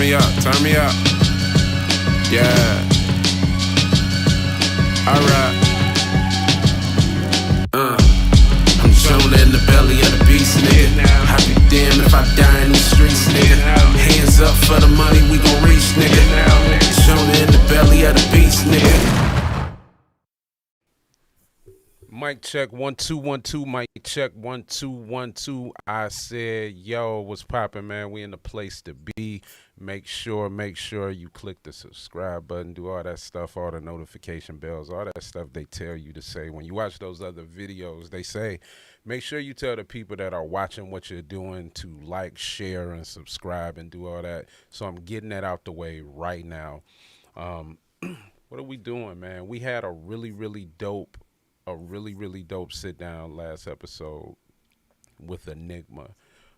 me up, turn me up. Yeah. Alright. I'm Jonah in the belly of the beast, nigga. I be damned if I die in these streets, nigga. Hands up for the money we gon' reach, nigga. Jonah in the belly of the beast, nigga. Mic check 1 2 1 2. Mic check 1 2 1 2. I said, yo, what's poppin', man? We in the place to be. Make sure you click the subscribe button, do all that stuff, all the notification bells, all that stuff they tell you to say. When you watch those other videos, they say, make sure you tell the people that are watching what you're doing to like, share, and subscribe and do all that. So I'm getting that out the way right now. What are we doing, man? We had a really dope sit down last episode with Enigma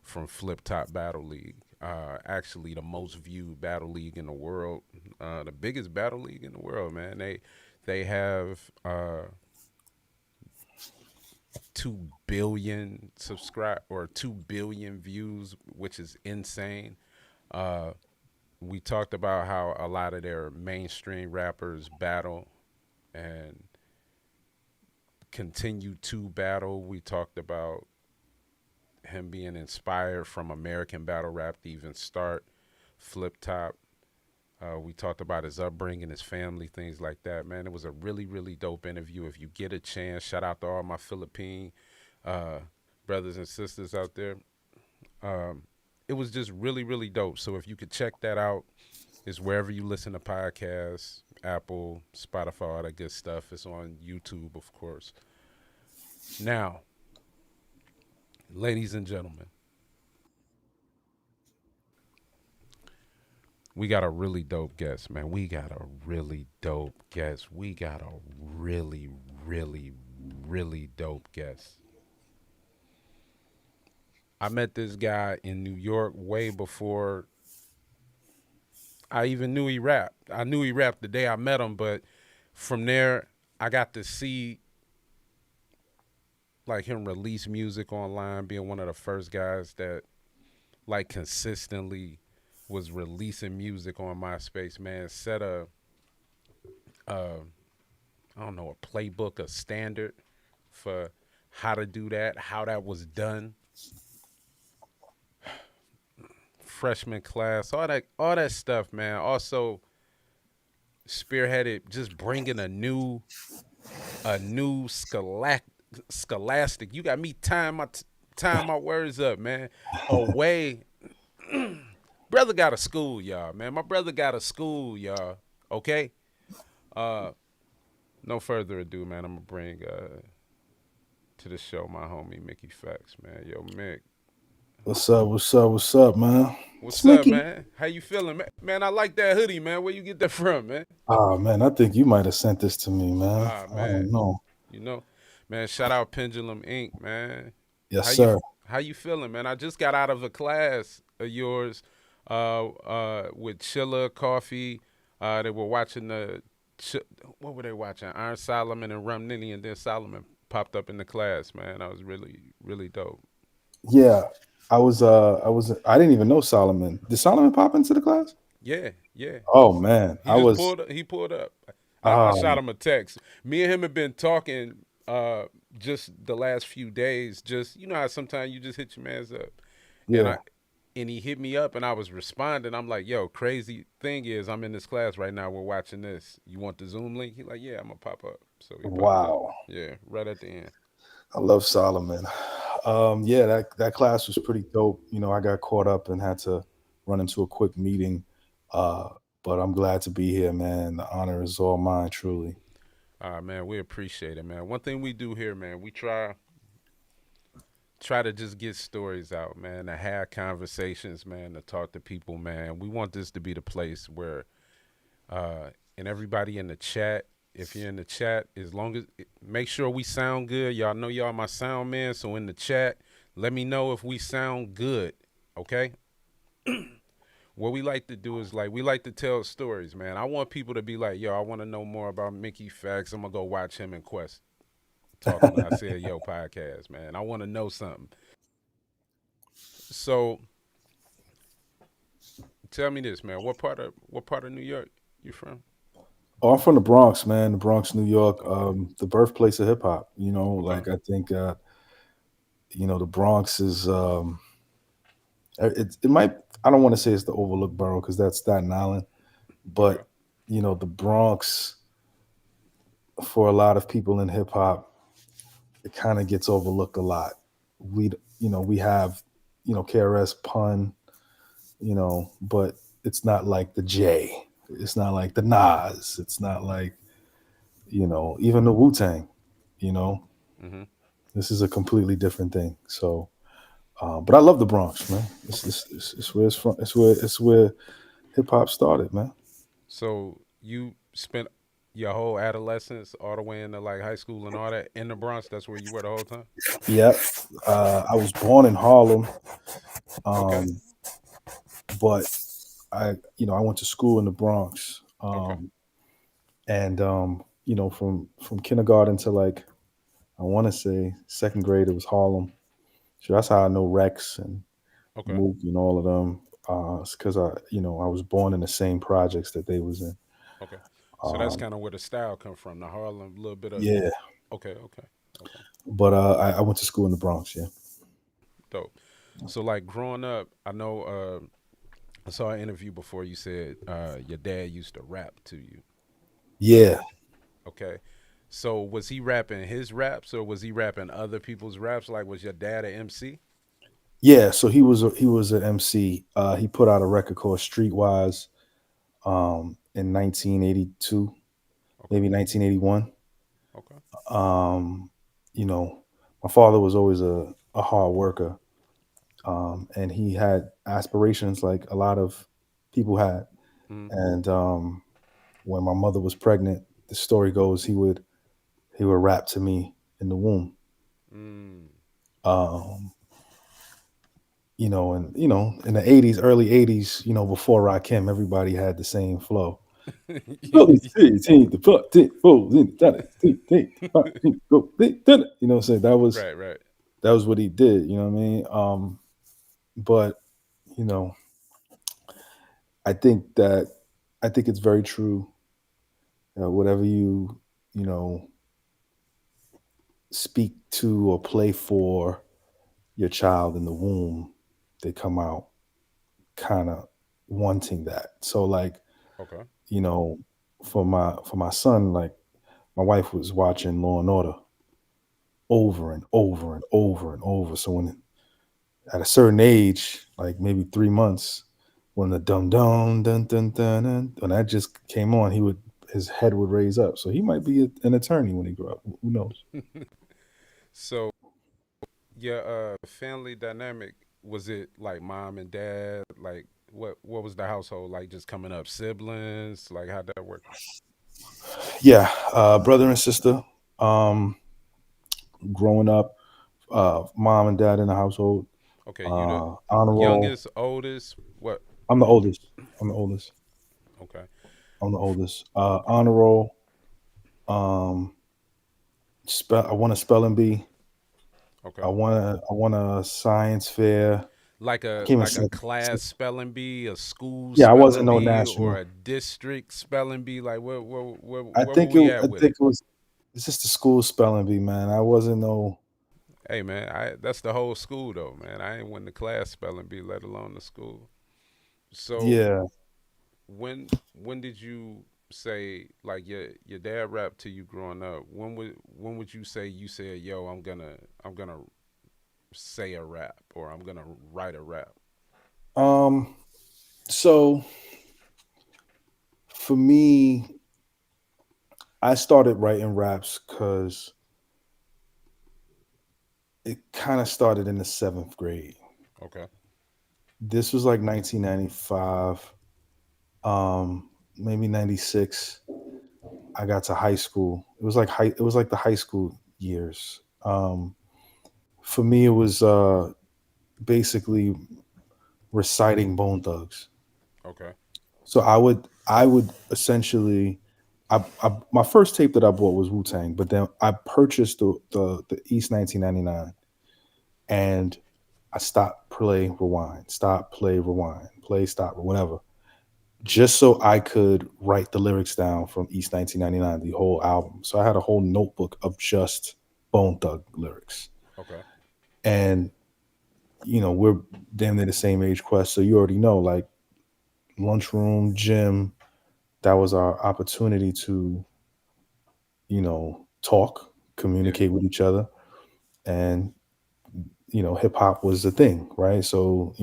from Flip Top Battle League. Actually, the most viewed battle league in the world, the biggest battle league in the world, man. They have 2 billion 2 billion views, which is insane. We talked about how a lot of their mainstream rappers battle and continue to battle. We talked about him being inspired from American battle rap to even start Flip Top. We talked about his upbringing, his family, things like that. Man, it was a really dope interview. If you get a chance, shout out to all my Philippine brothers and sisters out there. It was just really dope. So if you could check that out, it's wherever you listen to podcasts, Apple, Spotify, all that good stuff. It's on YouTube, of course. Now, ladies and gentlemen, we got a really dope guest, man. We got a really dope guest. We got a really dope guest. I met this guy in New York way before I even knew he rapped. I knew he rapped the day I met him, but from there, I got to see like him release music online, being one of the first guys that like consistently was releasing music on MySpace, man. Set a I don't know, a playbook, a standard for how to do that, how that was done. Freshman class, all that stuff, man. Also spearheaded just bringing a new scholastic. You got me tying my words up, man. Away, brother got a school, y'all, man. My brother got a school, y'all. Okay. No further ado, man. I'm gonna bring to the show my homie Mickey Factz, man. Yo, Mick. What's up, man? What's up, man? How you feeling, man? Man, I like that hoodie, man. Where you get that from, man? Oh, man, I think you might have sent this to me, man. Man. I don't know. You know, man, shout out Pendulum Inc., man. Yes, sir. How you feeling, man? I just got out of a class of yours with Chilla, Coffee. They were watching what were they watching? Iron Solomon and Rum Nitty, and then Solomon popped up in the class, man. That was really dope. Yeah. I didn't even know Solomon. Did Solomon pop into the class? Yeah. Oh man. He pulled up. I shot him a text. Me and him have been talking just the last few days. Just, you know how sometimes you just hit your mans up. Yeah. And he hit me up and I was responding. I'm like, yo, crazy thing is I'm in this class right now. We're watching this. You want the Zoom link? He like, yeah, I'm gonna pop up. So he wow. Up. Yeah, right at the end. I love Solomon. Yeah, that class was pretty dope. You know, I got caught up and had to run into a quick meeting. But I'm glad to be here, man. The honor is all mine, truly. Man, we appreciate it, man. One thing we do here, man, we try to just get stories out, man, to have conversations, man, to talk to people, man. We want this to be the place where and everybody in the chat, if you're in the chat, as long as make sure we sound good. Y'all know y'all my sound man, so in the chat, let me know if we sound good, okay? What we like to do is we like to tell stories, man. I want people to be like, yo, I want to know more about Mickey Factz. I'm gonna go watch him and Quest talking when I said yo podcast, man. I want to know something. So Tell me this, man. What part of New York you from? Oh, I'm from the Bronx, man. The Bronx, New York, the birthplace of hip hop. Okay. Like I think, the Bronx is. It might. I don't want to say it's the overlooked borough because that's Staten Island, Okay. but the Bronx for a lot of people in hip hop, it kind of gets overlooked a lot. We have, KRS Pun, but it's not like the J. It's not like the Nas. It's not like, even the Wu Tang. You know, Mm-hmm. this is a completely different thing. So, but I love the Bronx, man. It's where it's from. It's where hip hop started, man. So you spent your whole adolescence all the way into like high school and all that in the Bronx. That's where you were the whole time. Yep. I was born in Harlem, Okay. um, but I went to school in the Bronx, Okay. and from kindergarten to like I want to say second grade, it was Harlem. So that's how I know Rex and Okay. Mook and all of them. It's because I was born in the same projects that they was in. Okay. So that's Um, kind of where the style come from. The Harlem, a little bit of. yeah, Okay. Okay. Okay. but I went to school in the Bronx. Yeah, Dope. So like growing up, I know I saw an interview before you said your dad used to rap to you. yeah, Okay. So was he rapping his raps or was he rapping other people's raps? Like was your dad an MC? yeah. So he was an MC. He put out a record called Streetwise in 1982, Okay. maybe 1981. Okay. Um, you know, my father was always a hard worker, and he had aspirations like a lot of people had. Mm. And when my mother was pregnant, the story goes he would rap to me in the womb. Mm. Um, and in the '80s, early '80s, before Rakim, everybody had the same flow. What I'm saying? Right, right. That was what he did. You know what I mean? But you know, I think that I think it's very true. Whatever you know speak to or play for your child in the womb, they come out kind of wanting that. So like, Okay. you know, for my son, like my wife was watching Law and Order over and over and over and over. So when at a certain age, like maybe 3 months, when the dum dum dun dun dun dun, when that just came on, his head would raise up. So he might be an attorney when he grew up. Who knows? So your family dynamic, was it like mom and dad? Like what was the household like, just coming up siblings? Like how'd that work? Yeah, brother and sister. Um, Growing up, mom and dad in the household. Okay, you the Honor roll. youngest, oldest, what? I'm the oldest. I'm the oldest. Okay. I'm the oldest. Honor roll. Um, I won a spelling bee. Okay. I won a science fair. Like I a came in like a second. class spelling bee, a school Yeah, I wasn't spelling no bee, or national. a district spelling bee? Like I where were think we at with it it? was. It's just the school spelling bee, man. I wasn't no. Hey man, I that's the whole school though, man. I ain't win the class spelling bee, let alone the school. So Yeah. when did you say like your dad rapped to you growing up? When would you say you said, "Yo, I'm gonna say a rap or I'm gonna write a rap"? Um. So for me, I started writing raps because it kind of started in the seventh grade. Okay. This was like 1995, maybe 96. I got to high school. It was like high. It was like the high school years. For me, it was basically reciting Bone Thugs. Okay. So I would essentially, my first tape that I bought was Wu Tang, but then I purchased the East 1999, and I stopped, play, rewind, stop, play, rewind, play, stop, or whatever. just so I could write the lyrics down from East 1999, the whole album. So I had a whole notebook of just Bone Thug lyrics. Okay. And, we're damn near the same age, Quest. So you already know, like, lunchroom, gym, that was our opportunity to, talk, Yeah. communicate with each other. And, hip hop was the thing, right? So,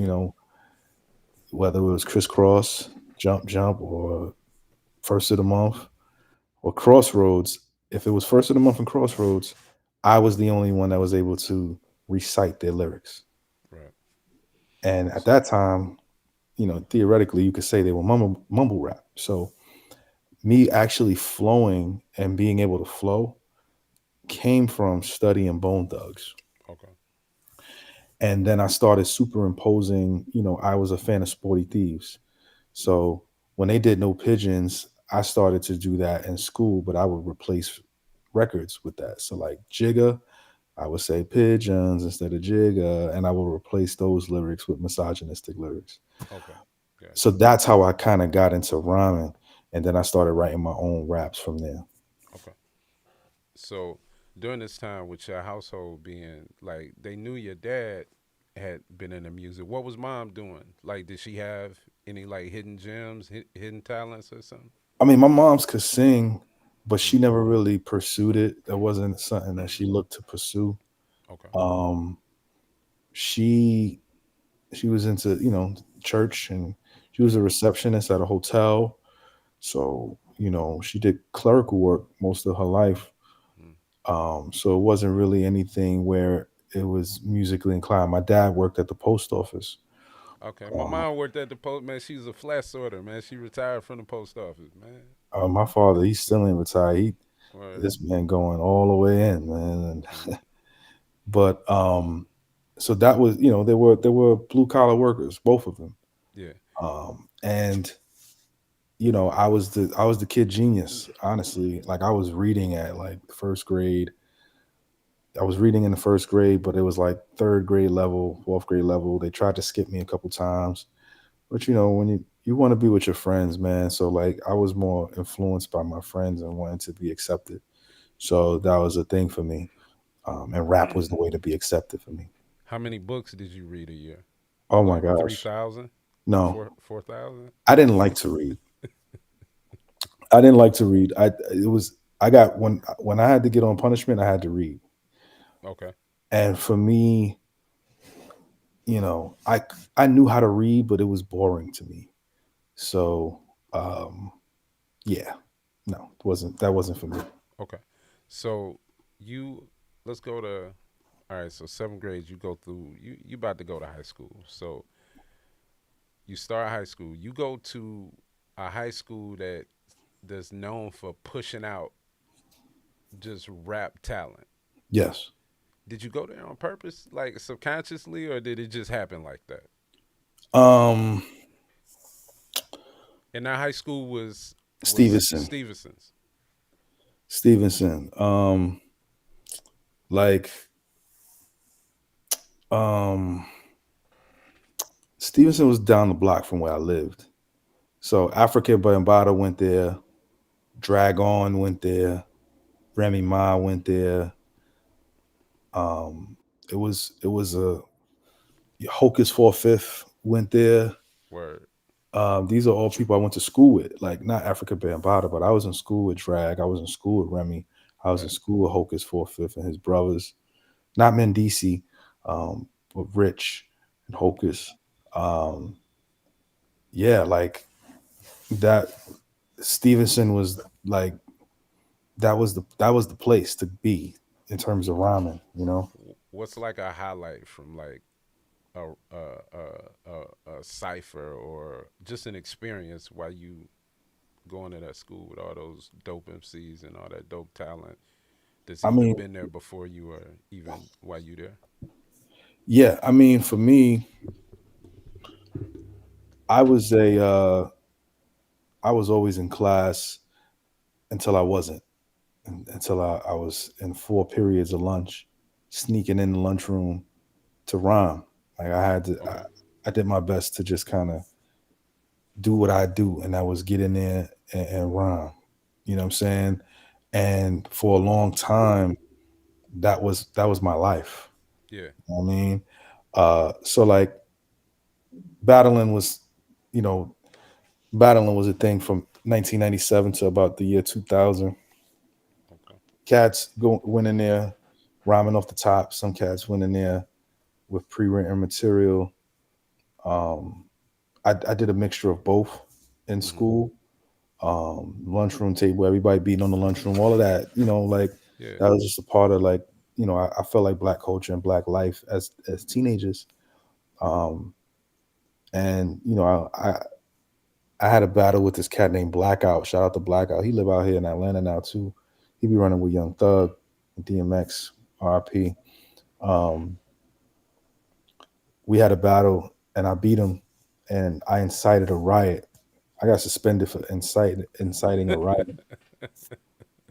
whether it was crisscross, jump, jump, or first of the month, or Crossroads, if it was first of the month and Crossroads, I was the only one that was able to recite their lyrics. Right. And at S- that time, theoretically, you could say they were mumble rap. So me actually flowing and being able to flow came from studying Bone Thugs. Okay. And then I started superimposing, I was a fan of Sporty Thieves. So when they did No Pigeons, I started to do that in school, but I would replace records with that. So like Jigga, I would say pigeons instead of Jigga, and I will replace those lyrics with misogynistic lyrics. Okay. So Gotcha. that's how I kind of got into rhyming, and then I started writing my own raps from there. Okay. So during this time with your household being like they knew your dad had been in the music, what was mom doing? Like did she have any like hidden gems, hidden talents or something? I mean, my mom's could sing, but she Mm. never really pursued it. That wasn't something that she looked to pursue. Okay. Um, she she was into church, and she was a receptionist at a hotel. So she did clerical work most of her life. Mm. So it wasn't really anything where it was musically inclined. My dad worked at the post office. Okay. My Um, mom worked at the post, man. She was a flat sorter, man. She retired from the post office, man. my father, he's still in retired. Or This man going all the way in, man. mm, But so that was, there were blue collar workers, both of them. yeah. And I was the kid genius, honestly. Like I was reading at like first grade. I was reading in the first grade, but it was like third grade level, fourth grade level. They tried to skip me a couple times. But when you want to be with your friends, man. So like I was more influenced by my friends and wanting to be accepted. So that was a thing for me. And rap was the way to be accepted for me. How many books did you read a year? Oh my Like three gosh. thousand, No, 4,000? I didn't like to read. I didn't like to read. I got when I had to get on punishment, I had to read. Okay. And for me, I knew how to read, but it was boring to me. So um yeah, no, that wasn't for me. Okay. So you let's go to all right, so seventh grade you go through you about to go to high school. So you start high school. You go to a high school that's known for pushing out just rap talent. Yes. Did you go there on purpose, like subconsciously, or did it just happen like that? Um And that high school was Stevenson. Stevenson's. Stevenson. Like um Stevenson was down the block from where I lived. So Africa Bambaataa went there, Drag On went there, Remy Ma went there. Um, it was a Hocus for Fifth went there. Word. These are all people I went to school with, like not Africa Bambaataa, but I was in school with Drag. I was in school with Remy. I was in Right. school with Hocus for Fifth and his brothers, not Mendici, but Rich and Hocus. Um, yeah, like that. Stevenson was like that was the place to be in terms of ramen. What's like a highlight from like a cipher or just an experience while you going to that school with all those dope MCs and all that dope talent that's I either mean, been there before you or even while you there? yeah, I mean, for me, I was a I was always in class until I wasn't, until I was in four periods of lunch, sneaking in the lunchroom to rhyme. Like I had to, Okay. I did my best to just kind of do what I do, and that was get in there and rhyme. You know what I'm saying? And for a long time, that was my life. Yeah. You know what I mean? So like battling was, you know, battling was a thing from 1997 to about the year 2000. Okay. Cats went in there rhyming off the top. Some cats went in there with pre-written material. Um, I did a mixture of both in Hmm. school. Lunchroom table, everybody beating on the lunchroom, all of that. Like Yeah. that was just a part of like, I felt like black culture and black life as teenagers. Um, and I had a battle with this cat named Blackout. Shout out to Blackout. He live out here in Atlanta now too. He be running with Young Thug, DMX, RP. Um, we had a battle and I beat him, and I incited a riot. I got suspended for inciting a riot.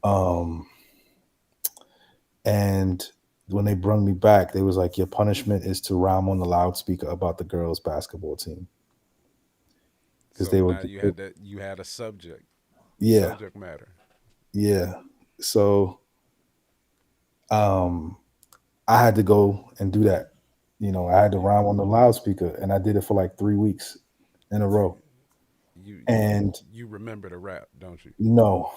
Um, and when they brung me back, they was like, "Your punishment is to rhyme on the loudspeaker about the girls' basketball team," because So they were, now you had that. You had a yeah, subject matter. yeah. So um, I had to go and do that. I had to You rhyme on the loudspeaker, and I did it for like 3 weeks in a row. And you remember the rap, don't you? no,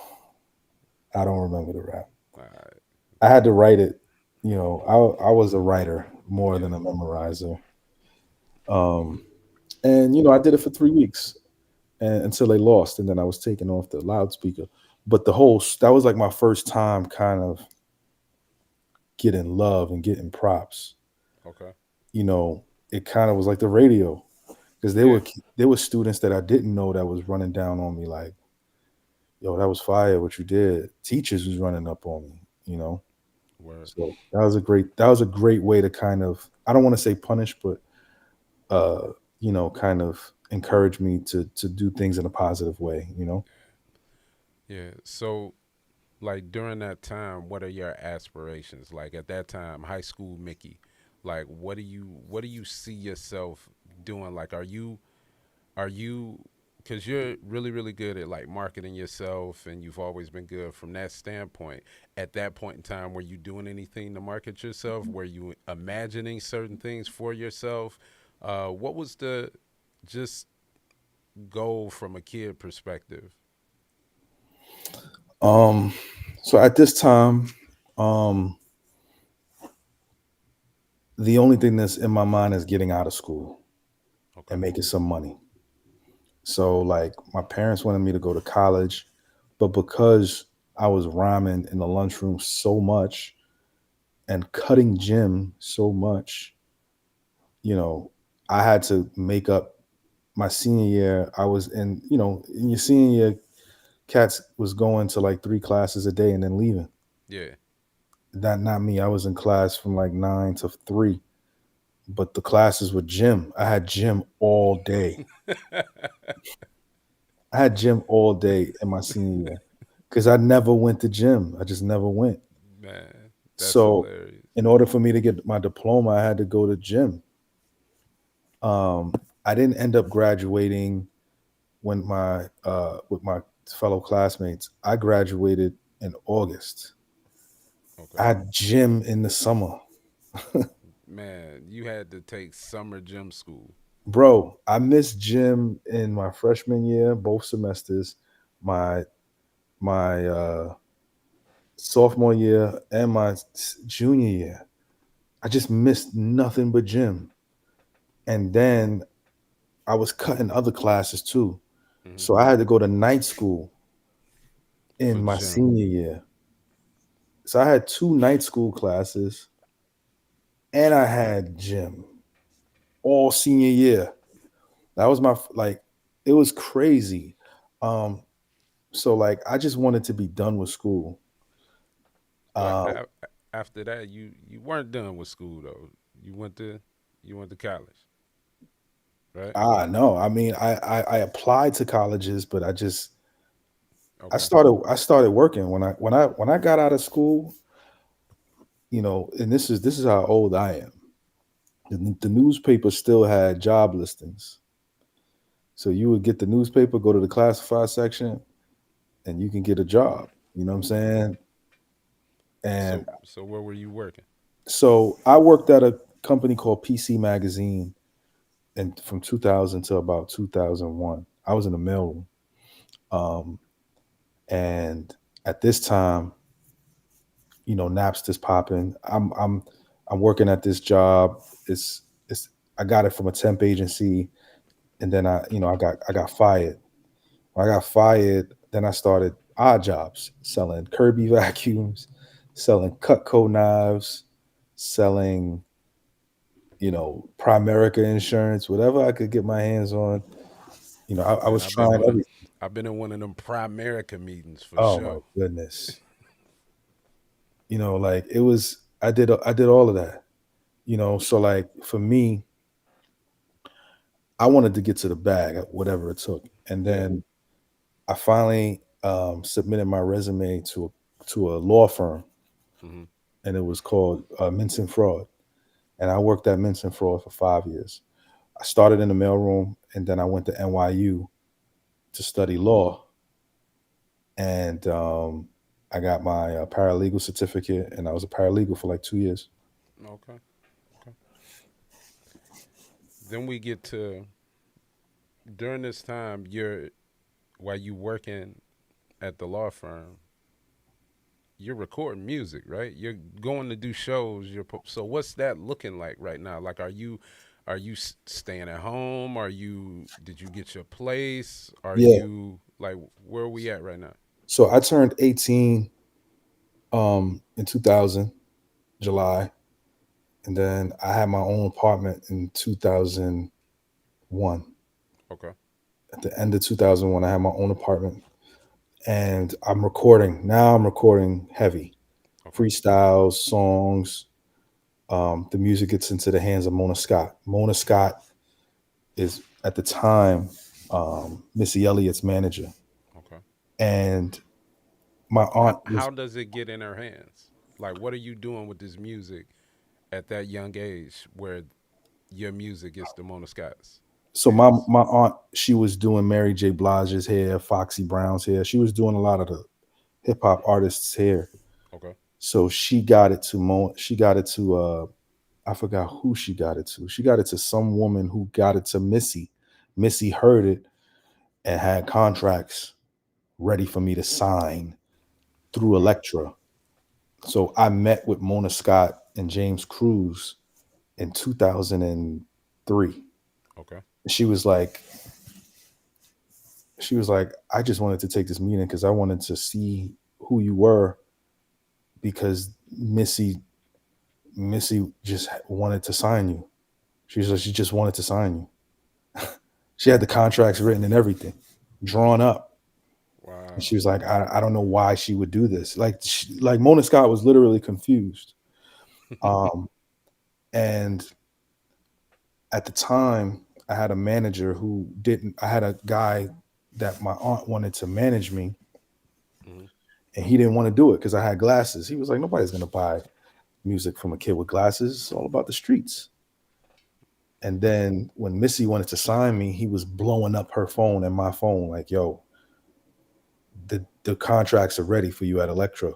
I don't remember the rap. All right. I had to write it. I was a writer more Yeah. than a memorizer. Um, and I did it for 3 weeks and, until they lost, and then I was taken off the loudspeaker. But that was like my first time kind of getting love and getting props. Okay. You know, it kind of was like the radio because Yeah. there were students that I didn't know that was running down on me like, "Yo, that was fire what you did." Teachers was running up on me. Word. So that was a great way to kind of, I don't want to say punish, but kind of encourage me to do things in a positive way. Yeah. So, like during that time, what are your aspirations? Like at that time, high school Mickey. Like, what do you see yourself doing? Like, are you because you're really really good at like marketing yourself and you've always been good from that standpoint. At that point in time, were you doing anything to market yourself? Were you imagining certain things for yourself? What was the just goal from a kid perspective? Um, so at this time, um, the only thing that's in my mind is getting out of school Okay. and making some money. So like my parents wanted me to go to college, but because I was rhyming in the lunchroom so much and cutting gym so much, you know, I had to make up my senior year. I was in your senior year, cats was going to like 3 classes a day and then leaving. Yeah. Not me. I was in class from like 9 to 3, but the classes were gym. I had gym all day. I had gym all day in my senior year because I never went to gym. I just never went. Man, that's So, hilarious. in order for me to get my diploma, I had to go to gym. Um, I didn't end up graduating when my with my fellow classmates. I graduated in August. I Okay. had gym in the summer. Man, you had to take summer gym school. Bro, I missed gym in my freshman year, both semesters, my my sophomore year and my junior year. I just missed nothing but gym. And then I was cutting other classes too. Hmm. So I had to go to night school For in my gym. senior year. So I had two night school classes and I had gym all senior year. That was like, it was crazy. Um, so like I just wanted to be done with school. But Uh, after that, you weren't done with school though. You went to you went to college, right? no, I mean I applied to colleges, but Okay. I started working when I got out of school. And this is how old I am. The newspaper still had job listings. So you would get the newspaper, go to the classified section, and you can get a job. You know what I'm saying? And So where were you working? so I worked at a company called PC Magazine, and from 2000 to about 2001, I was in the mailroom. Um, and at this time, Napster's popping. I'm working at this job. It's I got it from a temp agency, and then I got fired. When I got fired, then I started odd jobs, selling Kirby vacuums, selling Cutco knives, selling Primerica insurance, whatever I could get my hands on. I Man, was trying everything. I've been in one of them Primerica meetings for Oh my sure. goodness. Like it was I did all of that. So like for me, I wanted to get to the bag, whatever it took. And Yeah. then I finally submitted my resume to a law firm, Hmm. and it was called Mince and Fraud. And I worked at Mince and Fraud for 5 years. I started in the mailroom, and then I went to NYU to study law, and I got my paralegal certificate, and I was a paralegal for like 2 years. Okay. Okay. Then we get to during this time you're while you working at the law firm, you're recording music, right? You're going to do shows. So what's that looking like right now? Like, are you staying at home? Did you get your place? Are Yeah. you like where are we at right now? So I turned 18 in 2000, July, and then I had my own apartment in 2001. Okay. At the end of 2001, I had my own apartment, and I'm recording. Now I'm recording heavy Okay. freestyles, songs. The music gets into the hands of Mona Scott. Mona Scott is at the time Missy Elliott's manager, Okay. and my How aunt was. how does it get in her hands? Like, what are you doing with this music at that young age where your music gets to Mona Scott's So my hands? my aunt, she was doing Mary J. Blige's hair, Foxy Brown's hair. She was doing a lot of the hip hop artists' hair. Okay. So she got it to She got it to I forgot who she got it to. She got it to some woman who got it to Missy. Missy heard it and had contracts ready for me to sign through Wow. Elektra. So I met with Mona Scott and James Cruz in 2003. Okay. She was like, I just wanted to take this meeting because I wanted to see who you were, because Missy just wanted to sign you. She just wanted to sign you. She had the contracts written and everything, drawn up. And she Wow. was like, I don't know why she would do this. Like Mona Scott was literally confused. Um, and at the time, I had a manager who didn't. I had a guy that my aunt wanted to manage me, Hmm. and he didn't want to do it because I had glasses. He was like, nobody's gonna buy music from a kid with glasses. It's all about the streets. And then when Missy wanted to sign me, he was blowing up her phone and my phone, like, yo, the contracts are ready for you at Elektra.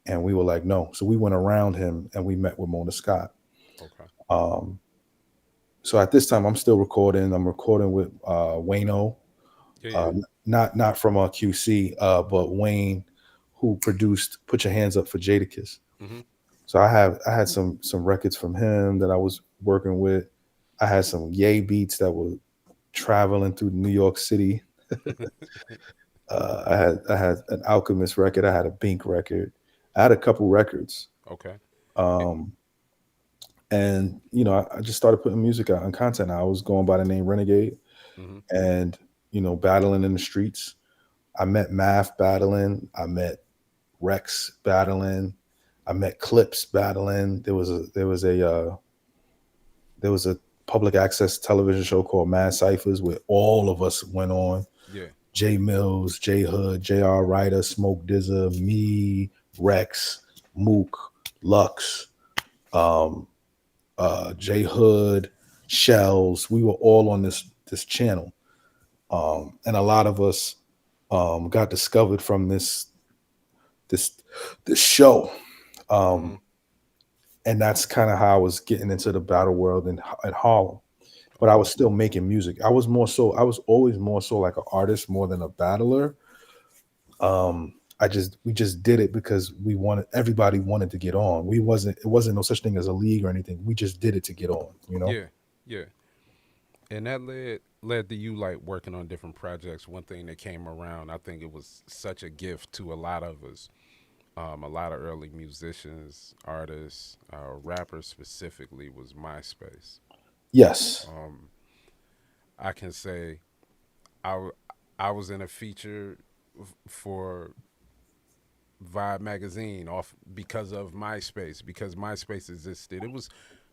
And we were like, no. So we went around him and we met with Mona Scott. Okay. Um, so at this time, I'm still recording. I'm recording with Wayno, Yeah. Yeah. uh, not from QC, but Wayne, who produced "Put Your Hands Up for Jadakiss." Hmm. So I had some records from him that I was working with. I had some Yay beats that were traveling through New York City. I had an Alchemist record. I had a Bink record. I had a couple records. Okay. Um, and I just started putting music out and content. I was going by the name Renegade, Hmm. and battling in the streets. I met Math battling. I met Rex battling. I met Clips battling. There was a public access television show called Mad Ciphers where all of us went on. Yeah. Jay Mills, Jay Hood, J.R. Ryder, Smoke Dizza, me, Rex, Mook, Lux, um, Jay Hood, Shells. We were all on this channel. And a lot of us got discovered from this this show. Mm-hmm. Um, and that's kind of how I was getting into the battle world in Harlem. But I Okay. was still making music. I was always more so like an artist more than a battler. We just did it because everybody wanted to get on. It wasn't no such thing as a league or anything. We just did it to get on, you know? Yeah. Yeah. And that led to you like working on different projects. One thing that came around, I think it was such a gift to a lot of us. A lot of early musicians, artists, rappers specifically, was MySpace. Yes. Um, I can say I, w- I was in a feature for Vibe magazine off because of MySpace, because MySpace existed. It was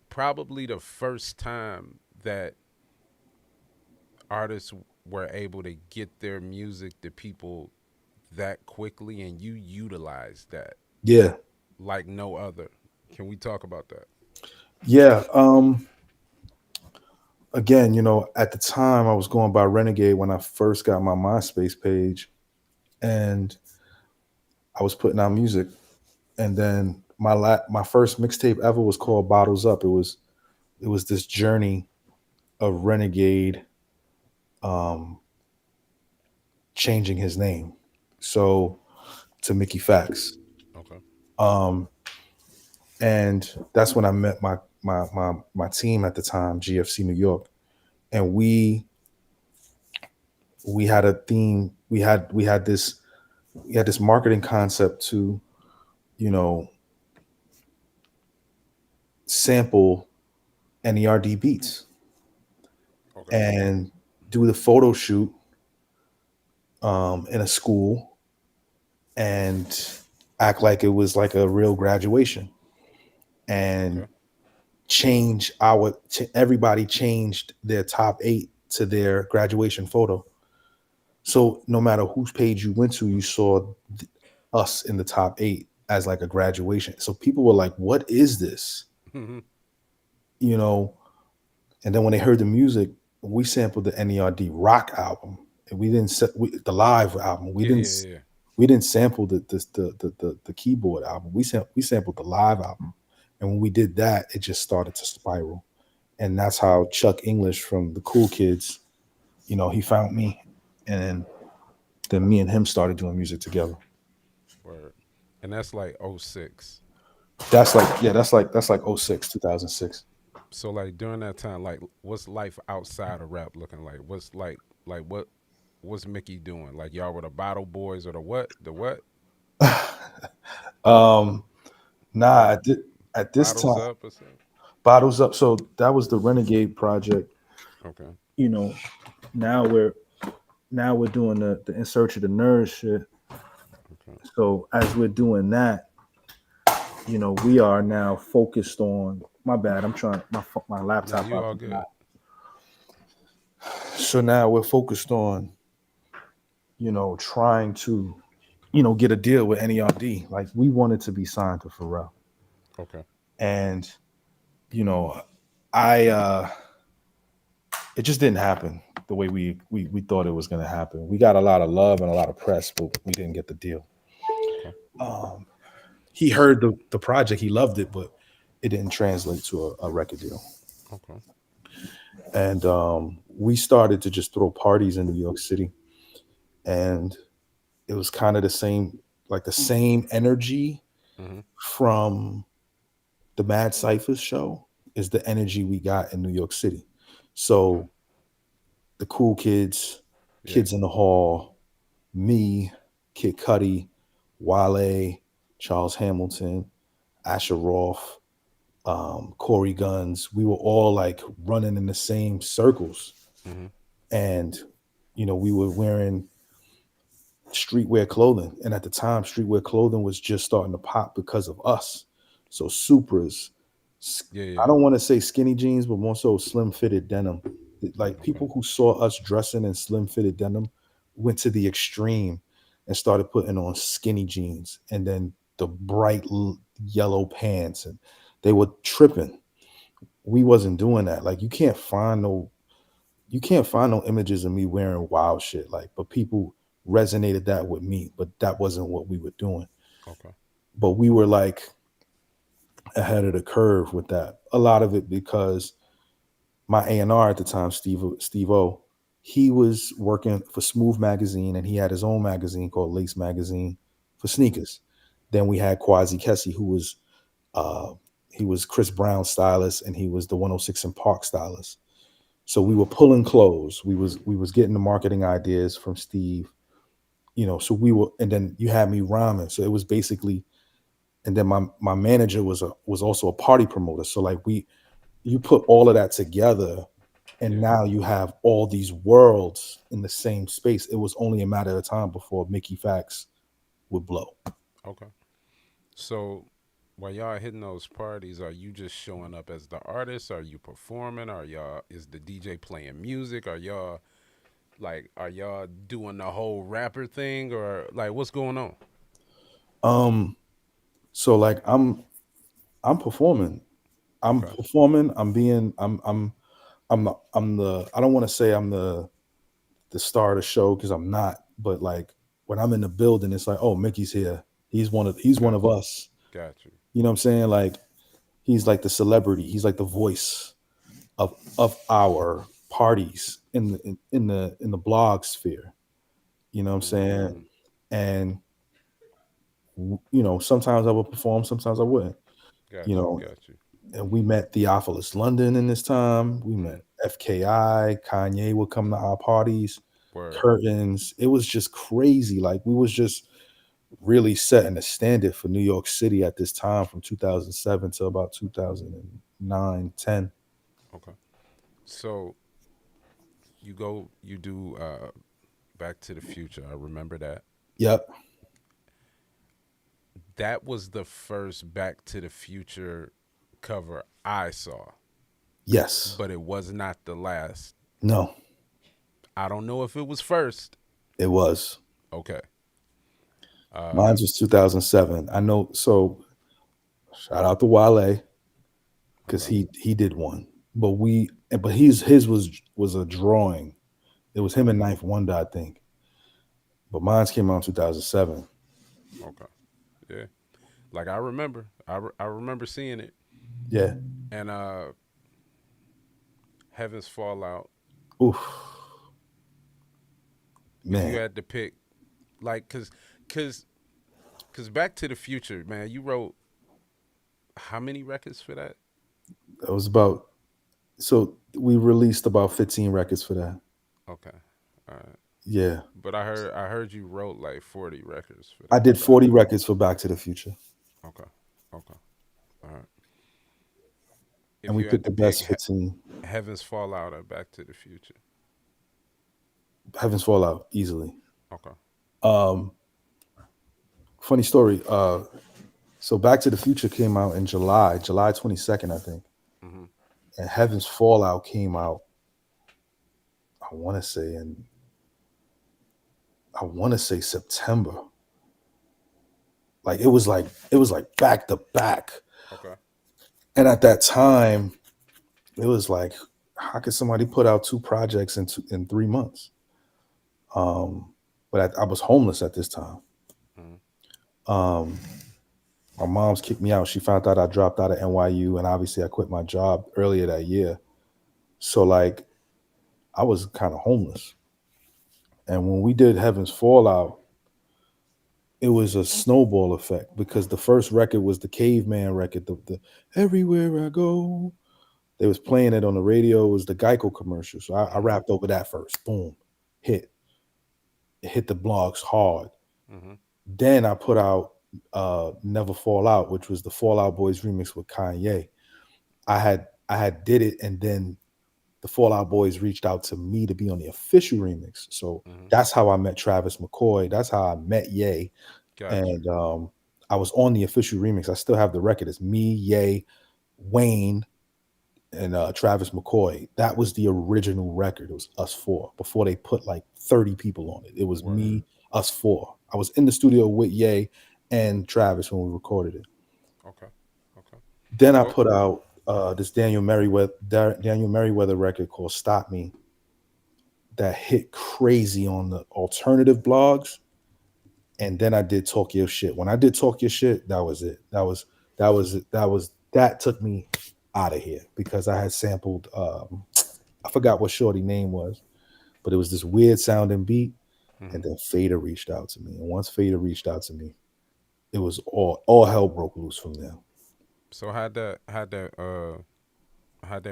probably the first time that artists were able to get their music to people that quickly, and you utilize that Yeah. like no other. Can we talk about that? Yeah. Again, at the time I was going by Renegade when I first got my MySpace page, and I was putting out music. And then my first mixtape ever was called Bottles Up. It was this journey of Renegade um changing his name. So to Mickey Factz. Okay. Um and that's when I met my team at the time, GFC New York. And we had a theme, we had this marketing concept to, you know, sample NERD beats Okay. and do the photo shoot in a school and act like it was like a real graduation and Okay. everybody changed their top 8 to their graduation photo. So no matter whose page you went to, you saw us in the top 8 as like a graduation. So people were like, what is this? Hmm. You know, and then when they heard the music, we sampled the NERD rock album. And we didn't set the live album. Yeah, yeah, yeah. We didn't sample the keyboard album. We sampled the live album. And when we did that, it just started to spiral. And that's how Chuck English from the Cool Kids, he found me, and then me and him started doing music together. Word. And that's like '06. That's like '06, 2006. So like during that time, like what's life outside of rap looking like? What's like what's Mickey doing? Like y'all were the Bottle Boys or the what? The what? um, nah, Like at this bottles time, up or something? Bottles Up. So that was the Renegade project. Okay. You know, now we're doing the In Search of the Nerds shit. Okay. So as we're doing that, we are now focused on. My bad. I'm trying my Now laptop you up. all good. So now we're focused on, trying to, get a deal with NERD. Like we wanted to be signed to Pharrell, Okay. and you know, I it just didn't happen the way we thought it was going to happen. We got a lot of love and a lot of press, but we didn't get the deal. Okay. Um, he heard the project, he loved it, but it didn't translate to a record deal. Okay. And we started to just throw parties in New York City, and it was kind of the same energy Hmm. from the Mad Cyphers show is the energy we got in New York City. Okay. So the Cool Kids, Yeah. Kids in the Hall, me, Kid Cudi, Wale, Charles Hamilton, Asher Roth, Corey Guns. We were all like running in the same circles, Hmm. and we were wearing streetwear clothing. And at the time, streetwear clothing was just starting to pop because of us. So Supras, Yeah. I Yeah. don't want to say skinny jeans, but more so slim fitted denim. Like Okay. people who saw us dressing in slim fitted denim went to the extreme and started putting on skinny jeans and then the bright yellow pants, and they were tripping. We wasn't doing that. Like you can't find no you can't find no images of me wearing wild shit, like, but people resonated that with me, but that wasn't what we were doing. Okay. But we were like ahead of the curve with that. A lot of it because my A&R at the time, Steve O, he was working for Smooth Magazine, and he had his own magazine called Lace Magazine for sneakers. Then we had Quasi Kessie, who was uh, he was Chris Brown's stylist, and he was the 106 and Park stylist. So we were pulling clothes. We was getting the marketing ideas from Steve, So we were, and then you had me rhyming. So it was basically, and then my manager was also a party promoter. So like you put all of that together, and Yeah. now you have all these worlds in the same space. It was only a matter of time before Mickey Factz would blow. Okay. So while y'all hitting those parties, are you just showing up as the artist? Are you performing? Are y'all is the DJ playing music? Are y'all doing the whole rapper thing or like what's going on? Um, so like I'm performing. I'm Okay. performing. I'm I don't want to say I'm the star of the show because I'm not, but like when I'm in the building, it's like, oh, Mickey's here. He's one of Got you. us. Got you. You know what I'm saying? Like he's like the celebrity. He's like the voice of our parties in the blog sphere. You know what I'm saying? Mm, And sometimes I would perform, sometimes I wouldn't. You got you. know, Got you. and we met Theophilus London in this time. We Mm, met FKI. Kanye would come to our parties. word. Curtains. It was just crazy. Like we was just really setting a standard for New York City at this time from 2007 to about 2009, 10. Okay. So you do Back to the Future. I remember that. Yep. That was the first Back to the Future cover I saw, Yes. but it was not the last. No, I don't know if it was first. it was. Okay. Mine was 2007. I know. So shout out to Wale because Okay. he did one. But his was a drawing. It was him Okay. and Ninth Wonder, I think. But mine came out in 2007. Okay. Yeah. Like I remember. I remember seeing it. Yeah. And Heaven's Fallout. Oof. If you Man, had to pick, like, cause, cause Back to the Future, man, you wrote how many records for that? that was about, so we released about 15 records for that. Okay. All right. Yeah. But I heard you wrote like 40 records for I that did back 40 then. records for Back to the Future. Okay. Okay. All right. And If we you had picked to the pick best 15. Heaven's Fallout or Back to the Future. Heavens Fallout, easily. Okay. Um, Funny story. So Back to the Future came out in July 22nd, I think. Mm-hmm. And Heaven's Fallout came out, I want to say in I want to say September. Like it was like back to back. Okay. And at that time, it was like, how could somebody put out two projects in 3 months? But I was homeless at this time. Mm-hmm. Um, my mom's kicked me out. She found out I dropped out of NYU, and obviously I quit my job earlier that year. So like I was kind of homeless. And when we did Heaven's Fallout, it was a snowball effect because the first record was the Caveman record, the Everywhere I Go. They was playing it on the radio. It was the Geico commercial. So I Mm-hmm. rapped over that first. Boom. Hit. It hit the blogs hard. Mm-hmm. Then I put out Never Fall Out, which was the Fallout Boys remix with Kanye. I had did it, and then the Fallout Boys reached out to me to be on the official remix. So Mm-hmm. that's how I met Travis McCoy. That's how I met Ye. Got you. And I was on the official remix. I still have the record. It's me, Ye, Wayne, and Travis McCoy. That was the original record. It was us four before they put like 30 people on it. It was Word. me, us four. I was in the studio with Ye and Travis when we recorded it. Okay. Okay. Then I Well. put out this Daniel Merriweather record called "Stop Me," that hit crazy on the alternative blogs, and then I did Talk Your Shit. When I did Talk Your Shit, that was it. That took me out of here because I had sampled I forgot what shorty name was, but it was this weird sounding beat. And Hmm. then Fader reached out to me. And once Fader reached out to me, it was all hell broke loose from there. So how'd that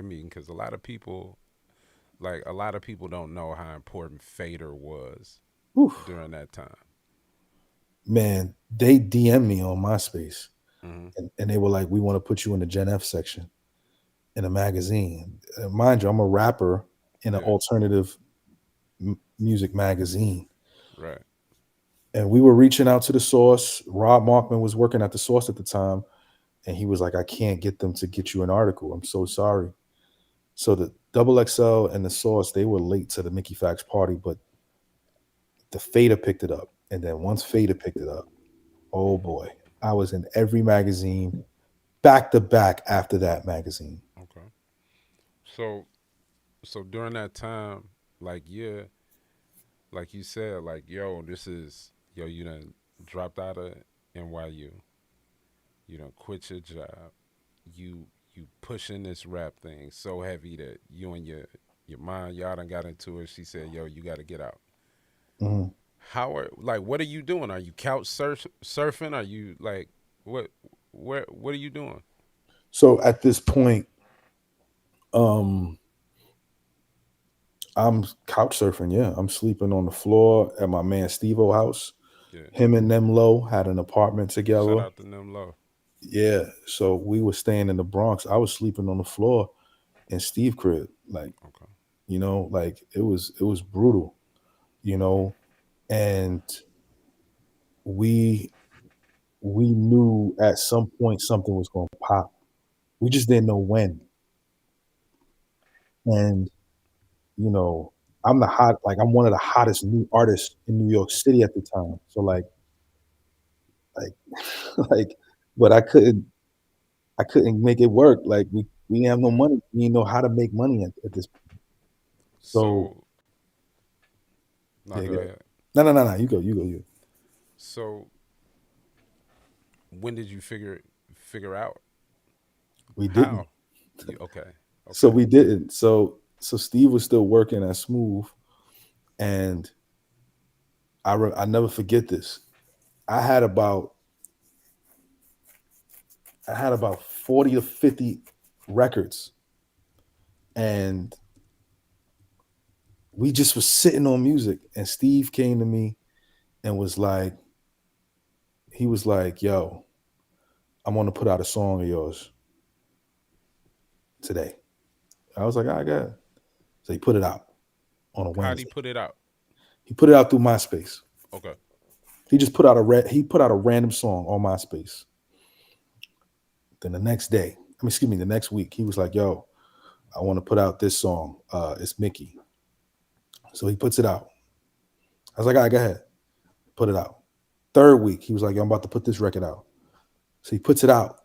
meeting? Because a lot of people don't know how important Fader was Whew. during that time. Man, they DM me on MySpace Hmm. and they were like, we want to put you in the Gen F section in a magazine. Mind you, I'm a rapper in an Yeah. alternative music magazine. Right. And we were reaching out to the source. Rob Markman was working at the source at the time. And he was like, I can't get them to get you an article. I'm so sorry. So the Double XL and the source, they were late to the Mickey Factz party, but the Fader picked it up. And then once Fader picked it up, oh boy, I was in every magazine back to back after that magazine. Okay. So during that time, like yeah, like you said, like yo, you done dropped out of NYU, you done quit your job, you pushing this rap thing so heavy that you and your mom y'all done got into it. She said, yo, you got to get out. Mhm. What are you doing? Are you surfing? Are you like what what are you doing? So at this point, um, I'm couch surfing. Yeah, I'm sleeping on the floor at my man Steve-O house. Yeah. Him and Nemlo had an apartment Shout together. out to them low. Yeah, so we were staying in the Bronx. I was sleeping on the floor in Steve crib, like Okay. like it was brutal, you know, and we we knew at some point something was going to pop. We just didn't know when. And you know, I'm one of the hottest new artists in New York City at the time. So like like, but I couldn't make it work. Like we didn't have no money. We didn't know how to make money at this. So So no, yeah, go go ahead. ahead. No. You go. So when did you figure out We didn't. how? You okay? So Okay. we didn't. So Steve was still working at Smooth, and I never forget this. I had about I had about 40 to 50 records, and we just was sitting on music. And Steve came to me and he was like, "Yo, I'm gonna put out a song of yours today." I was like, "I got it." So he put it out on a How'd he Wednesday. put it out? He put it out through MySpace. Okay. He just put out a random song on MySpace. Then the next day, excuse me, the next week, he was like, "Yo, I want to put out this song. It's Mickey." So he puts it out. I was like, "All right, go ahead, put it out." Third week, he was like, "Yo, I'm about to put this record out." So he puts it out.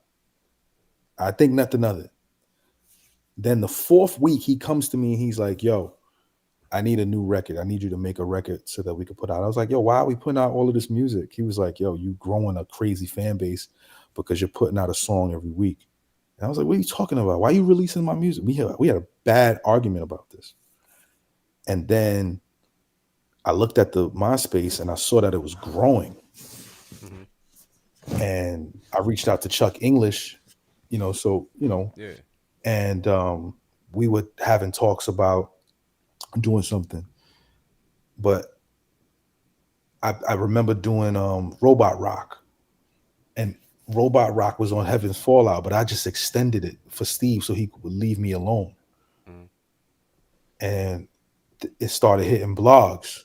I think nothing of it. Then the fourth week, he comes to me and he's like, "Yo, I need a new record. I need you to make a record so that we could put out." I was like, "Yo, why are we putting out all of this music?" He was like, "Yo, you growing a crazy fan base because you're putting out a song every week." And I was like, "What are you talking about? Why are you releasing my music?" We had a bad argument about this. And then I looked at the MySpace and I saw that it was growing. Hmm. And I reached out to Chuck English, Yeah. and we were having talks about doing something. But I remember doing Robot Rock, and Robot Rock was on Heaven's Fallout, but I just extended it for Steve so he would leave me alone. Hmm. And it started hitting blogs.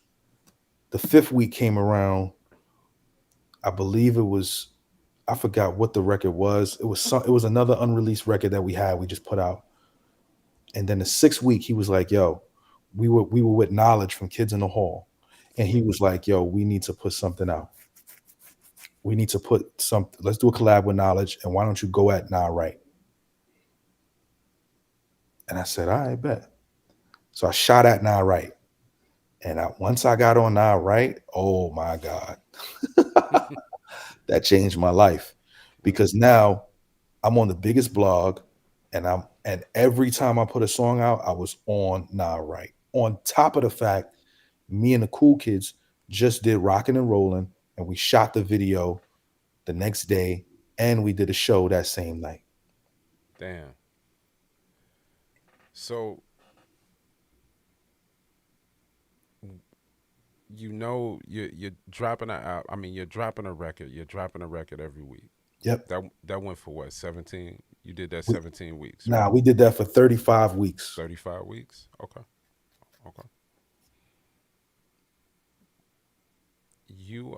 The fifth week came around. I believe it was, I forgot what the record was. It was another unreleased record that we had. We just put out. And then the sixth week, he was like, "Yo, we were with Knowledge from Kids in the Hall," and he Hmm. was like, "Yo, we need to put something out. We need to put something. Let's do a collab with Knowledge, and why don't you go at Nah Right?" And I said, "All right, bet." So I shot at Nah Right, And once I got on Nah Right, oh my God, that changed my life Right. because now I'm on the biggest blog, and every time I put a song out, I was on Nah Right. On top of the fact, me and the cool kids just did Rockin' and Rollin', and we shot the video the next day, and we did a show that same night. Damn. So you're dropping I mean you're dropping a record. You're dropping a record every week. Yep. That went for what? 17. You did that We, 17 weeks, nah, right? we did that for 35 weeks. 35 weeks. Okay. Okay. You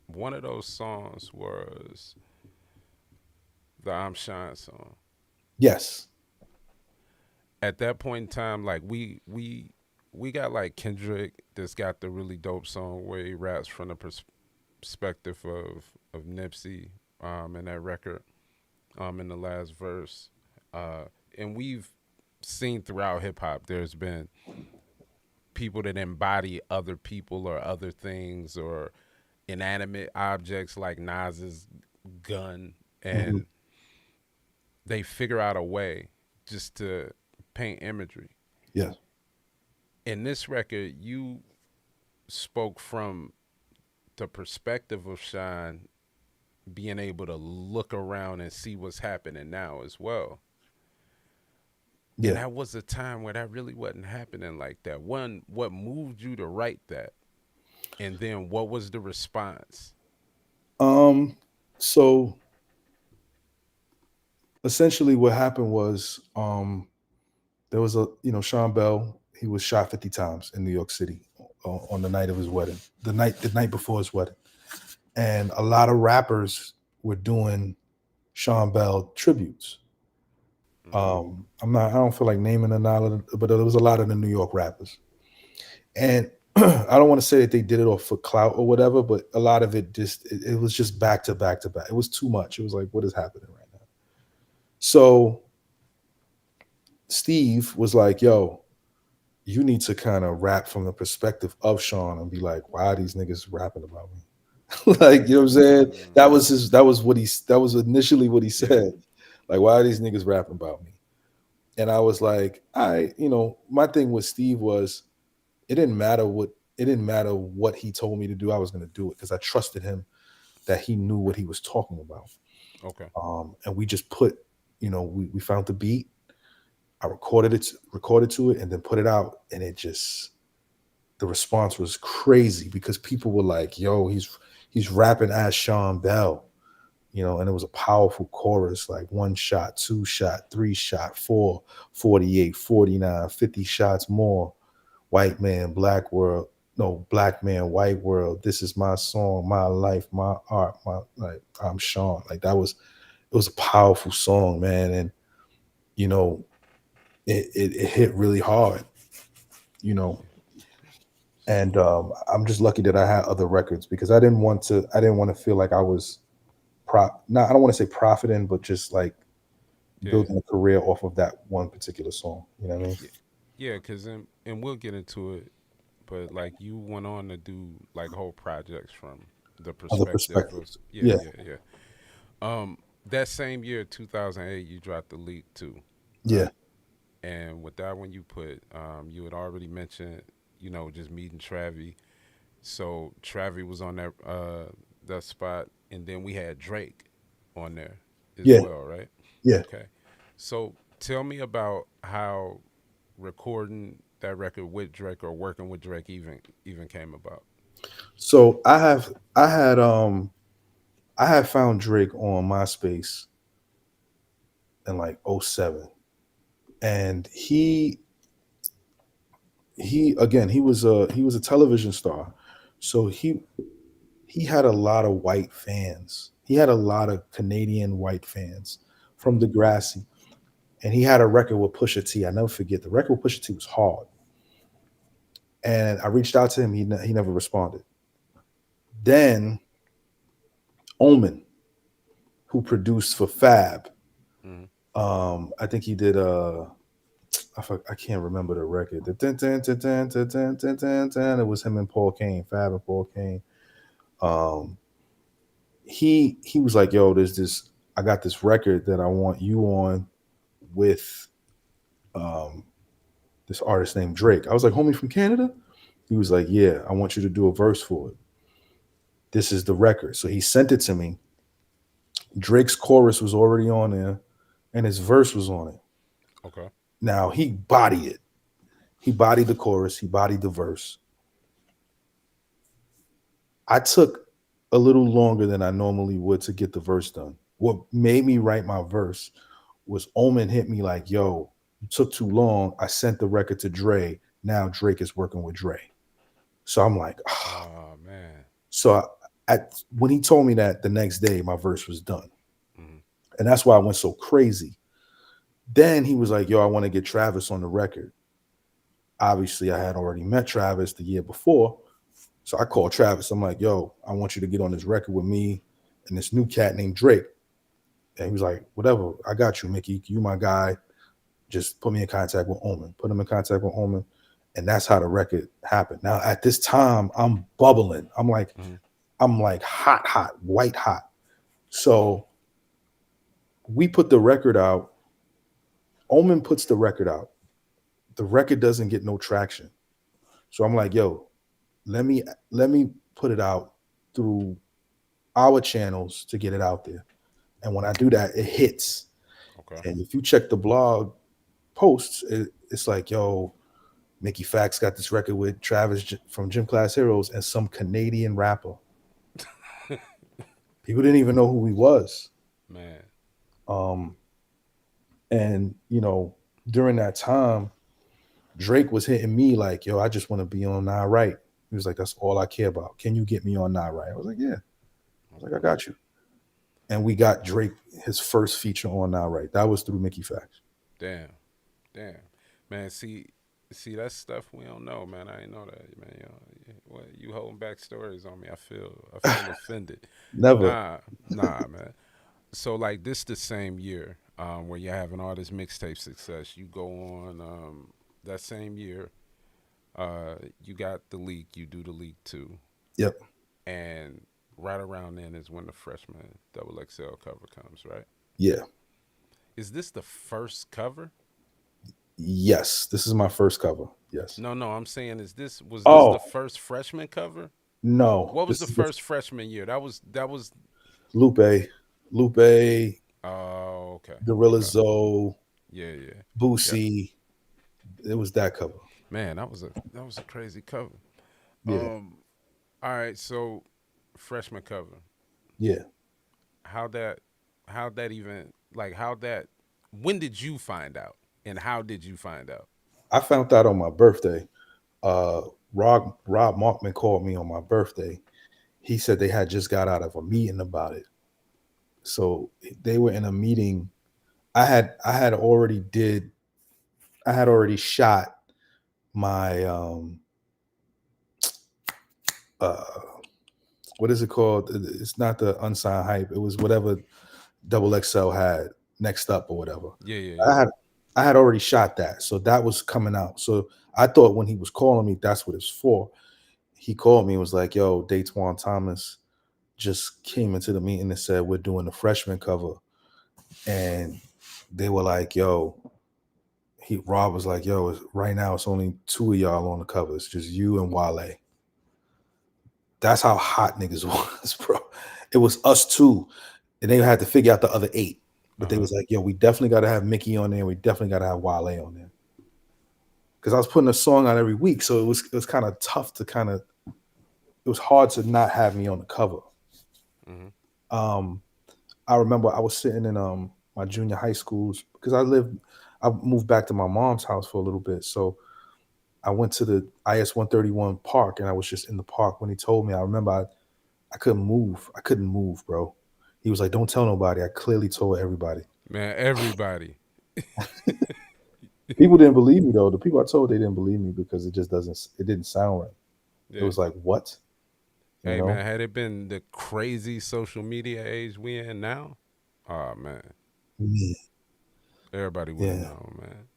one of those songs was the I'm Shine song. Yes. At that point in time, like we got like Kendrick that's got the really dope song where he raps from the perspective of Nipsey in that record in the last verse. Uh and we've seen throughout hip hop there's been people that embody other people or other things or inanimate objects like Nas's gun, Hmm. and they figure out a way just to paint imagery. Yes. In this record, you spoke from the perspective of Shine being able to look around and see what's happening now as well. And Yeah. that was a time where that really wasn't happening like that. One, what moved you to write that? And then what was the response? Um. So essentially, what happened was, there was Sean Bell. He was shot 50 times in New York City on the night of his wedding, the night before his wedding, and a lot of rappers were doing Sean Bell tributes. Hmm. I don't feel like naming a lot of, but there was a lot of the New York rappers, and I don't want to say that they did it off for clout or whatever, but a lot of it it was just back to back to back. It was too much. It was like, what is happening right now? So Steve was like, "Yo, you need to kind of rap from the perspective of Sean and be like, why are these niggas rapping about me?" Like, you know what I'm saying? That Mm, was his. That was initially what he yeah, said. Like, why are these niggas rapping about me? And I was like, my thing with Steve was it didn't matter what he told me to do. I was going to do it because I trusted him that he knew what he was talking about. okay. And we just we found the beat. I recorded to it, and then put it out, and the response was crazy because people were like, "Yo, he's rapping as Sean Bell." And it was a powerful chorus, like one shot, two shot, three shot, four, 48, 49, 50 shots more. White man, black world. No, black man, white world. This is my song, my life, my art, my like I'm Sean. Like it was a powerful song, man. And you know, it hit really hard, you know. And I'm just lucky that I had other records because I didn't want to feel like I was I don't want to say profiting, but just like Yeah, building a career off of that one particular song. You know what I mean? yeah, yeah. Cause and we'll get into it, but like you went on to do like whole projects from the Other perspective of perspectives. yeah, Yeah, yeah, yeah. That same year, 2008, you dropped the leak too, yeah, right? And with that one, you put you had already mentioned, just meeting Travi. So Travi was on that spot, and then we had Drake on there as yeah, well, right? yeah. Okay. So tell me about how recording that record with Drake or working with Drake even came about. So I had found Drake on MySpace in like '07, and he again he was a television star, so he had a lot of white fans. He had a lot of Canadian white fans from Mm, Degrassi, and he had a record with Pusha T. I never forget the record with Pusha T was hard. And I reached out to him. He never responded. Then Omen, who produced for Fab, mm, I think he did I can't remember the record. The dun, dun, dun, dun, dun, dun, dun, dun, dun. It was him and Paul Kane, Fab and Paul Kane. Um, he was like, "Yo, there's this. I got this record that I want you on with um this artist named Drake." I was like, "Homie from Canada?" He was like, "Yeah, I want you to do a verse for it. This is the record." So he sent it to me. Drake's chorus was already on there, and his verse was on it. Okay. Now he bodied it. He bodied the chorus. He bodied the verse. I took a little longer than I normally would to get the verse done. What made me write my verse was Omen hit me like, "Yo, you took too long. I sent the record to Dre. Now Drake is working with Dre." So I'm like, ah. Oh man. So when he told me that the next day, my verse was done. Mm-hmm. And that's why I went so crazy. Then he was like, "Yo, I want to get Travis on the record." Obviously, I had already met Travis the year before. So I called Travis. I'm like, "Yo, I want you to get on this record with me and this new cat named Drake." And he was like, "Whatever, I got you, Mickey. You my guy. Just put me in contact with Omen." Put him in contact with Omen. And that's how the record happened. Now at this time, I'm bubbling. Mm-hmm. I'm like hot, white hot. So we put the record out. Omen puts the record out. The record doesn't get no traction. So I'm like, "Yo, let me put it out through our channels to get it out there." And when I do that, it hits. Okay. And if you check the blog posts, it's like, "Yo, Mickey Factz got this record with Travis from Gym Class Heroes and some Canadian rapper." People didn't even know who he was. Man. And during that time, Drake was hitting me like, "Yo, I just want to be on Nah Right." He was like, "That's all I care about. Can you get me on Nah Right?" I was like, "Yeah." I was like, "I got you." And we got Drake his first feature on Nah Right. That was through Mickey Factz. Damn. Damn. Man, see that's stuff we don't know, man. I ain't know that, man. What you holding back stories on me? I feel offended. Never. Nah, man. So like this the same year where you're having all this mixtape success. You go on that same year, you got the leak, you do the leak too. Yep. And right around then is when the freshman double XL cover comes, right? Yeah. Is this the first cover? Yes. This is my first cover. Yes. No, I'm saying was this the Oh, first freshman cover? no. What was This the is the first freshman year? That was Lupe, oh, okay. Gorilla Okay. Zoe, Yeah, yeah. Yep. Boosie. It was that cover. Man, that was a crazy cover. Yeah. Um all right, so freshman cover. Yeah. How that even like how that when did you find out? And how did you find out? I found out on my birthday. Uh Rob Markman called me on my birthday. He said they had just got out of a meeting about it. So they were in a meeting. I had already shot my uh what is it called? It's not the unsigned hype. It was whatever Double XL had next up or whatever. Yeah, yeah, I yeah. had I had already shot that, so that was coming out. So I thought when he was calling me, that's what it's for. He called me and was like, "Yo, Daytwan Thomas just came into the meeting and said we're doing the freshman cover," and they were like, "Yo." Rob was like, "Yo, right now it's only two of y'all on the cover. It's just you and Wale." That's how hot niggas was, bro. It was us two, and they had to figure out the other eight. But they Uh-huh. was like, "Yo, we definitely got to have Mickey on there. We definitely got to have Wale on there." Because I was putting a song out every week, so it was kind of tough to it was hard to not have me on the cover. Mhm. Um, I remember I was sitting in my junior high schools because I moved back to my mom's house for a little bit, so I went to the IS 131 park and I was just in the park when he told me. I remember I couldn't move. I couldn't move, bro. He was like, "Don't tell nobody." I clearly told everybody. Man, everybody. People didn't believe me though. The people I told, they didn't believe me because it didn't sound right. It Yeah. was like, what? You Hey man, know? had it been the crazy social media age we in now, oh man, Yeah. everybody would have Yeah. known, man.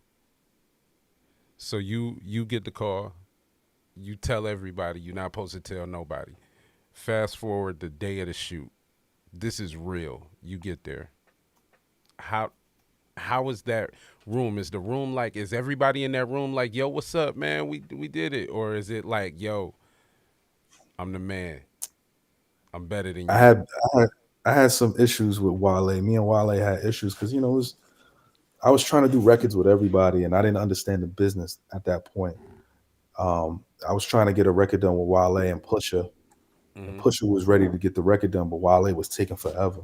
So you get the call. You tell everybody. You're not supposed to tell nobody. Fast forward the day of the shoot. This is real. You get there. How how is that room? Is the room like? Is everybody in that room like, yo, what's up, man? We did it, or is it like, yo, I'm the man. I'm better than I you. had I had, I had some issues with Wale. Me and Wale had issues because I was trying to do records with everybody, and I didn't understand the business at that point. I was trying to get a record done with Wale and Pusha, and Hmm. Pusha was ready to get the record done, but Wale was taking forever.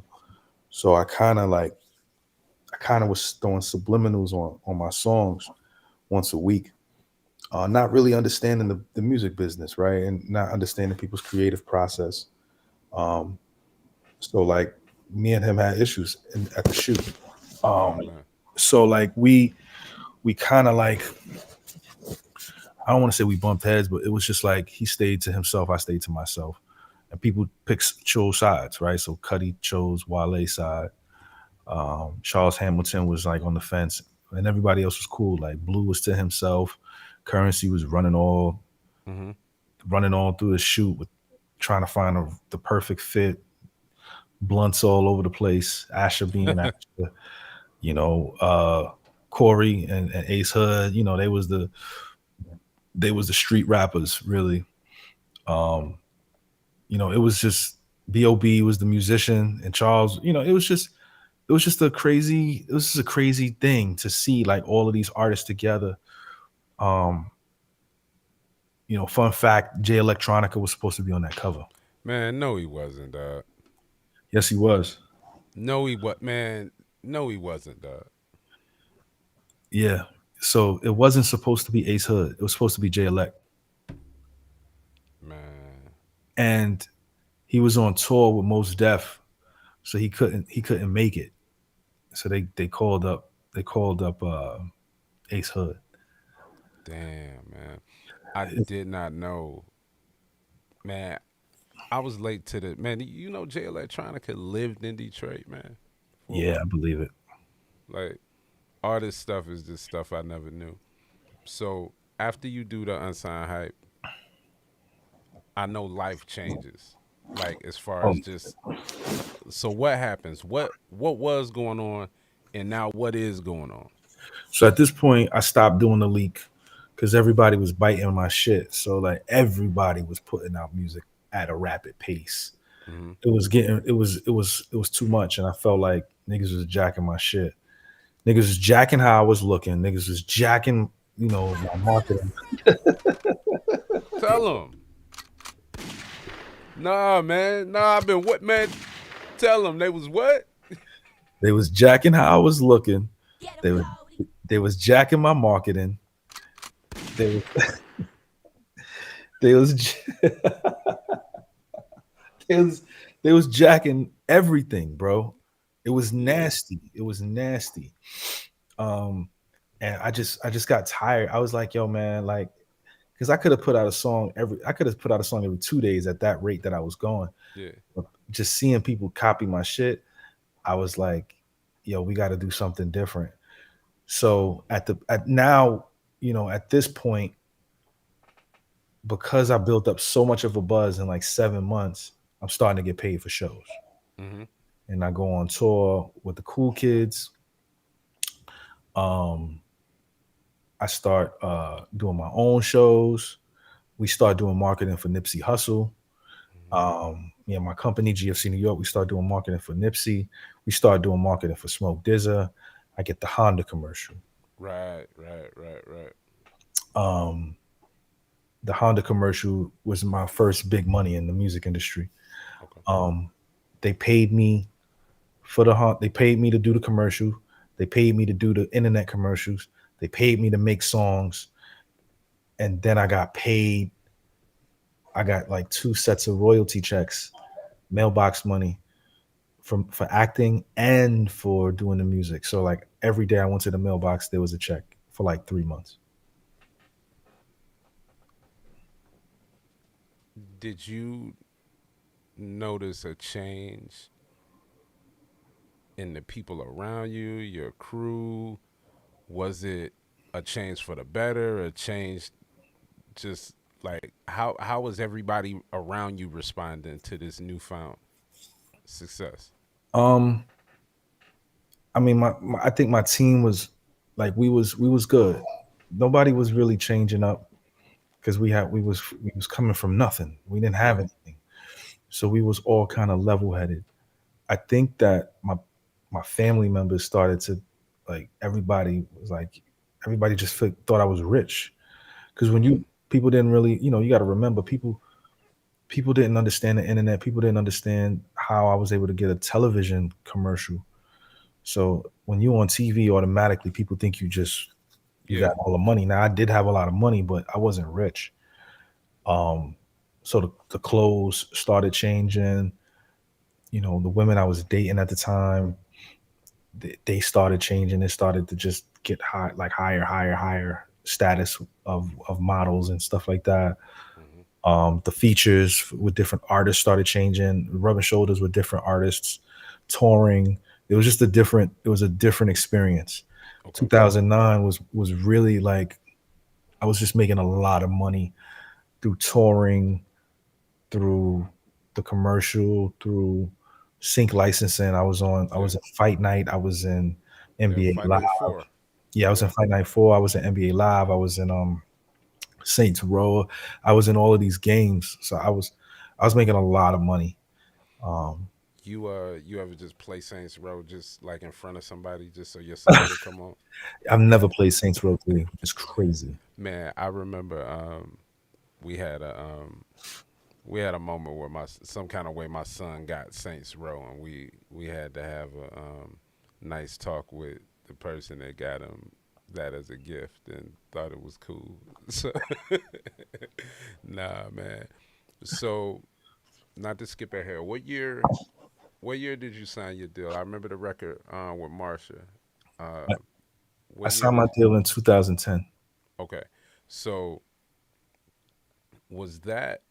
So I kind of was throwing subliminals on my songs once a week, not really understanding the music business, right, and not understanding people's creative process. Um, so like me and him had issues at the shoot. Oh Um, man. so like we kind of like, I don't want to say we bumped heads, but it was just like he stayed to himself, I stayed to myself, and people chose sides, right? So Cuddy chose Wale's side. Charles Hamilton was like on the fence, and everybody else was cool. Like Blue was to himself. Currency was Hmm. running all through the shoot with trying to find the perfect fit. Blunts all over the place. Asher being Asher, you know, Corey and Ace Hood. You know, they was the street rappers really. Um, it was just B.O.B. was the musician, and Charles. It was just a crazy thing to see like all of these artists together. Um, fun fact, Jay Electronica was supposed to be on that cover. Man, no, he wasn't, dog. Yes, he was. No, he what? Man, no, he wasn't, dog. Yeah. So it wasn't supposed to be Ace Hood. It was supposed to be Jay Elect. Man, And he was on tour with Most Def, so he couldn't make it. So they called up Ace Hood. damn, man. I did not know, man. I was late to the man. You know, Jay Electronica lived in Detroit, man, for a Yeah, I while. believe it. Like all this stuff is just stuff I never knew. So after you do the unsigned hype, I know life changes. Like as far Oh, as just so what happens? What was going on, and now what is going on? so at this point, I stopped doing the leak because everybody was biting my shit. So like everybody was putting out music at a rapid pace. Hmm. It was too much, and I felt like niggas was jacking my shit. Niggas was jacking how I was looking. Niggas was jacking, my marketing. Tell them, nah, man, nah. I've been what, man? Tell them they was what? They was jacking how I was looking. They was they was jacking my marketing. They was they was they was they was jacking everything, bro. It was Yeah, nasty. It was nasty. Um, and I just got tired. I was like, yo, man, like, because I could have put out a song every 2 days at that rate that I was going. yeah. But just seeing people copy my shit, I was like, yo, we got to do something different. So at now, at this point, because I built up so much of a buzz in like 7 months, I'm starting to get paid for shows. Hmm. And I go on tour with the cool kids. Um, I start doing my own shows. We start doing marketing for Nipsey Hussle. Me and my company, GFC New York, we start doing marketing for Nipsey. We start doing marketing for Smoke Dizza. I get the Honda commercial. Right, right, right, right. Um, the Honda commercial was my first big money in the music industry. Okay. Um, they paid me for the Honda. They paid me to do the commercial. They paid me to do the internet commercials. They paid me to make songs, and then I got paid. I got like two sets of royalty checks, mailbox money for acting and for doing the music. So like every day I went to the mailbox, there was a check for like 3 months. Did you notice a change in the people around you, your crew? Was it a change for the better, a change just like how was everybody around you responding to this newfound success? Um, I mean, I think my team was like we was good. Nobody was really changing up because we was coming from nothing. We didn't have Yeah, anything, so we was all kind of level headed. I think that my family members started to like everybody just thought I was rich because when mm-hmm. you people didn't really you got to remember people didn't understand the internet. People didn't understand how I was able to get a television commercial. So when you on TV, automatically people think you Yeah, got all the money. Now I did have a lot of money, but I wasn't rich. Um, so the clothes started changing. The women I was dating at the time, they started changing. It started to just get high, like higher status of models and stuff like that. mm-hmm. The features with different artists started changing. Rubbing shoulders with different artists, touring. It was a different experience. Okay, 2009 was really like I was just making a lot of money through touring, through the commercial, through sync licensing. I yeah, was at Fight Night. I was in yeah. NBA Fight Live. Night 4. Yeah, I was Yeah, in Fight Night 4. I was in NBA Live. I was in Saints Row. I was in all of these games. So I was making a lot of money. Um you ever just play Saints Row just like in front of somebody just so your son would come on? I've never played Saints Row 3. It's crazy. Man, I remember we had a we had a moment where my some kind of way my son got Saints Row, and we had to have a nice talk with the person that got him that as a gift and thought it was cool. So nah, man. So not to skip ahead, what year did you sign your deal? I remember the record with Marsha. Uh, I what year signed my did deal in 2010. okay? So was that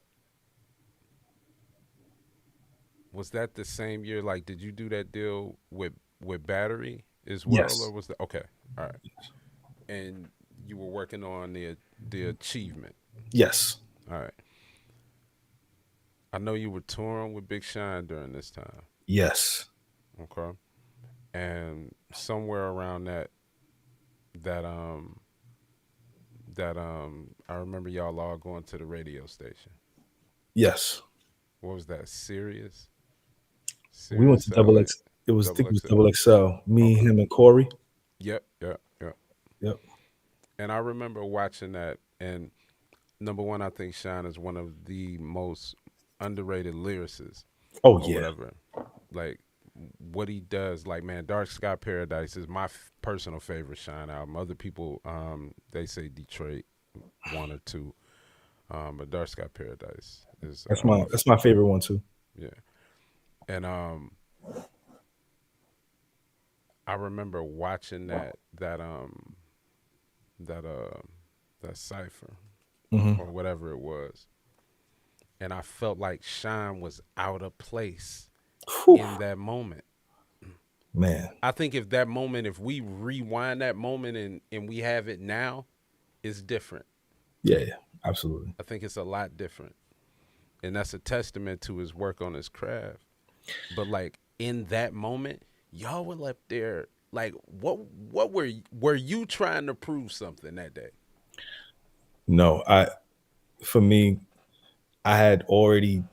was that the same year? Like, did you do that deal with Battery as well, or Yes. was that okay? All right, and you were working on the achievement. Yes. All right, I know you were touring with Big Shine during this time. Yes. Okay, and somewhere around that um I remember y'all all going to the radio station. Yes. What was that? Serious, We went serious to Double LA, X. It was I double think it was XL. Double XL. Me, Okay. him, and Corey. Yep. Yep. Yep. Yep. And I remember watching that. And number one, I think Shine is one of the most underrated lyricists Oh or yeah. whatever. Like what he does, like man, Dark Sky Paradise is my personal favorite Shine album. Other people, they say Detroit one or two, but Dark Sky Paradise is That's my my that's my favorite one too. yeah. And I remember watching that that cipher Hmm. or whatever it was, and I felt like Shine was out of place in that moment. Man. I think if we rewind that moment and we have it now, it's different. Yeah, yeah, absolutely. I think it's a lot different. And that's a testament to his work on his craft. But like in that moment, y'all were left there like what were you trying to prove something that day? No, for me, I had already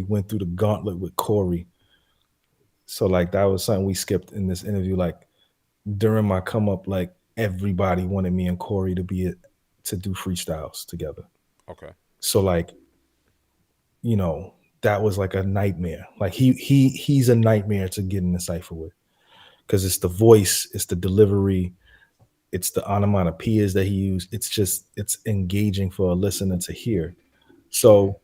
went through the gauntlet with Corey. So like that was something we skipped in this interview. Like during my come up, like everybody wanted me and Corey to do freestyles together. Okay. So like, you know, that was like a nightmare. Like he's a nightmare to get in the cipher with. Because it's the voice, it's the delivery, it's the onomatopoeias that he used. It's engaging for a listener to hear. Mhm. So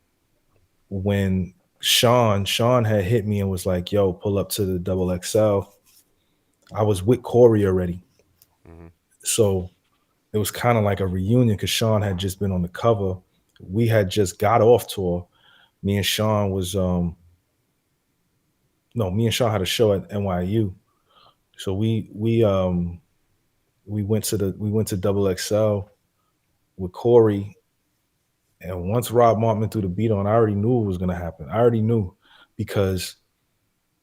when Sean had hit me and was like, "Yo, pull up to the double XL," I was with Corey already, Mhm. so it was kind of like a reunion because Sean had just been on the cover. We had just got off tour. Me and Sean was no, me and Sean had a show at NYU. So we we went to Double XL with Corey, and once Rob Martman threw the beat on, I already knew it was gonna happen. I already knew because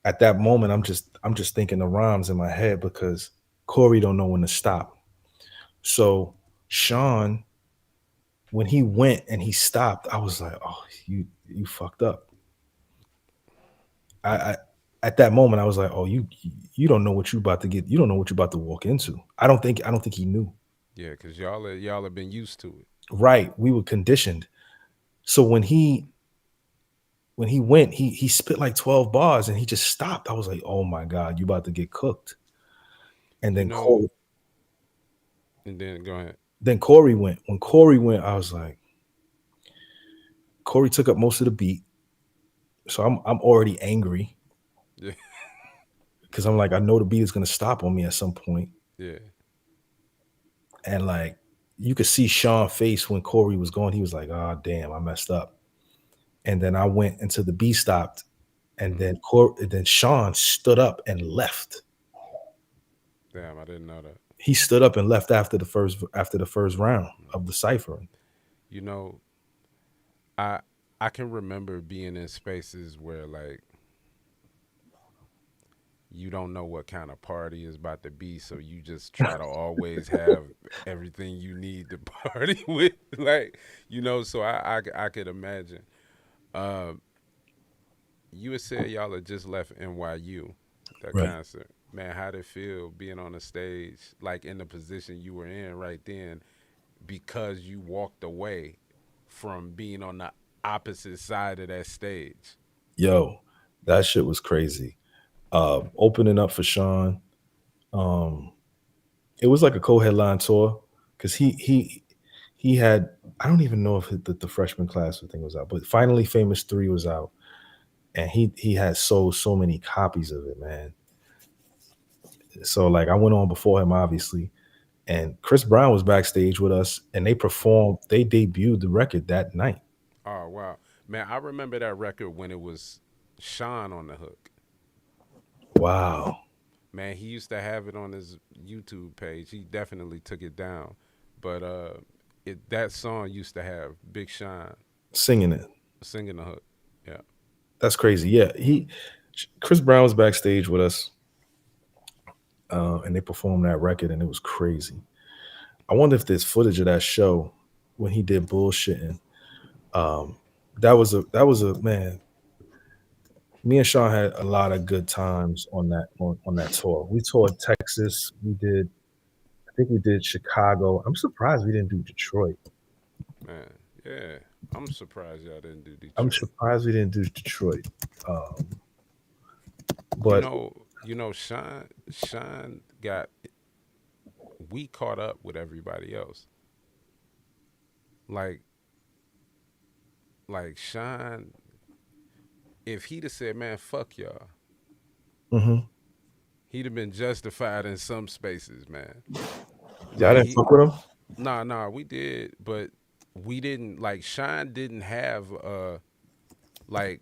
at that moment I'm just thinking the rhymes in my head because Corey don't know when to stop. So Sean, when he went and he stopped, I was like, oh, you fucked up. I at that moment I was like, oh, you don't know what you about to get. You don't know what you're about to walk into. I don't think he knew. Yeah, because y'all have been used to it. Right. We were conditioned. So when he went, he spit like 12 bars and he just stopped. I was like, oh my God, you about to get cooked. And You then know, Corey, and then go ahead. then Corey went. When Corey went, I was like, Corey took up most of the beat. So I'm already angry Yeah, because I'm like, I know the beat is gonna stop on me at some point. yeah. And like you could see Sean's face when Corey was going, he was like, oh damn, I messed up. And then I went until the beat stopped. And Mhm. then Sean stood up and left. Damn, I didn't know that. He stood up and left after the first round of the cipher. You know, I I can remember being in spaces where like you don't know what kind of party is about to be, so you just try to always have everything you need to party with. Like, so I could imagine. Um, you had said y'all had just left NYU, that Right. concert. Man, how'd it feel being on the stage, like in the position you were in right then, because you walked away from being on the opposite side of that stage? Yo, that shit was crazy. Opening up for Sean. Um, it was like a co-headline tour because he had, I don't even know if the freshman class thing was out, but Finally Famous 3 was out, and he had sold so many copies of it, man. So like I went on before him, obviously, and Chris Brown was backstage with us, and they debuted the record that night. Oh wow, man! I remember that record when it was Sean on the hook. Wow. Man, he used to have it on his YouTube page. He definitely took it down, but that song used to have Big Sean Singing it. singing the hook. Yeah. That's crazy. Yeah, Chris Brown was backstage with us, and they performed that record, and it was crazy. I wonder if there's footage of that show when he did bullshitting. Um, that was a man. Me and Sean had a lot of good times on that tour. We toured Texas. I think we did Chicago. I'm surprised we didn't do Detroit. Man, yeah. I'm surprised y'all didn't do I'm Detroit. surprised we didn't do Detroit. Um, You but know, Sean got we caught up with everybody else. Like Sean, if he'd have said, "Man, fuck y'all," mhm. he'd have been justified in some spaces, man. Yeah, I Like didn't fuck with him. nah, we did, but we didn't. Like Sean didn't have like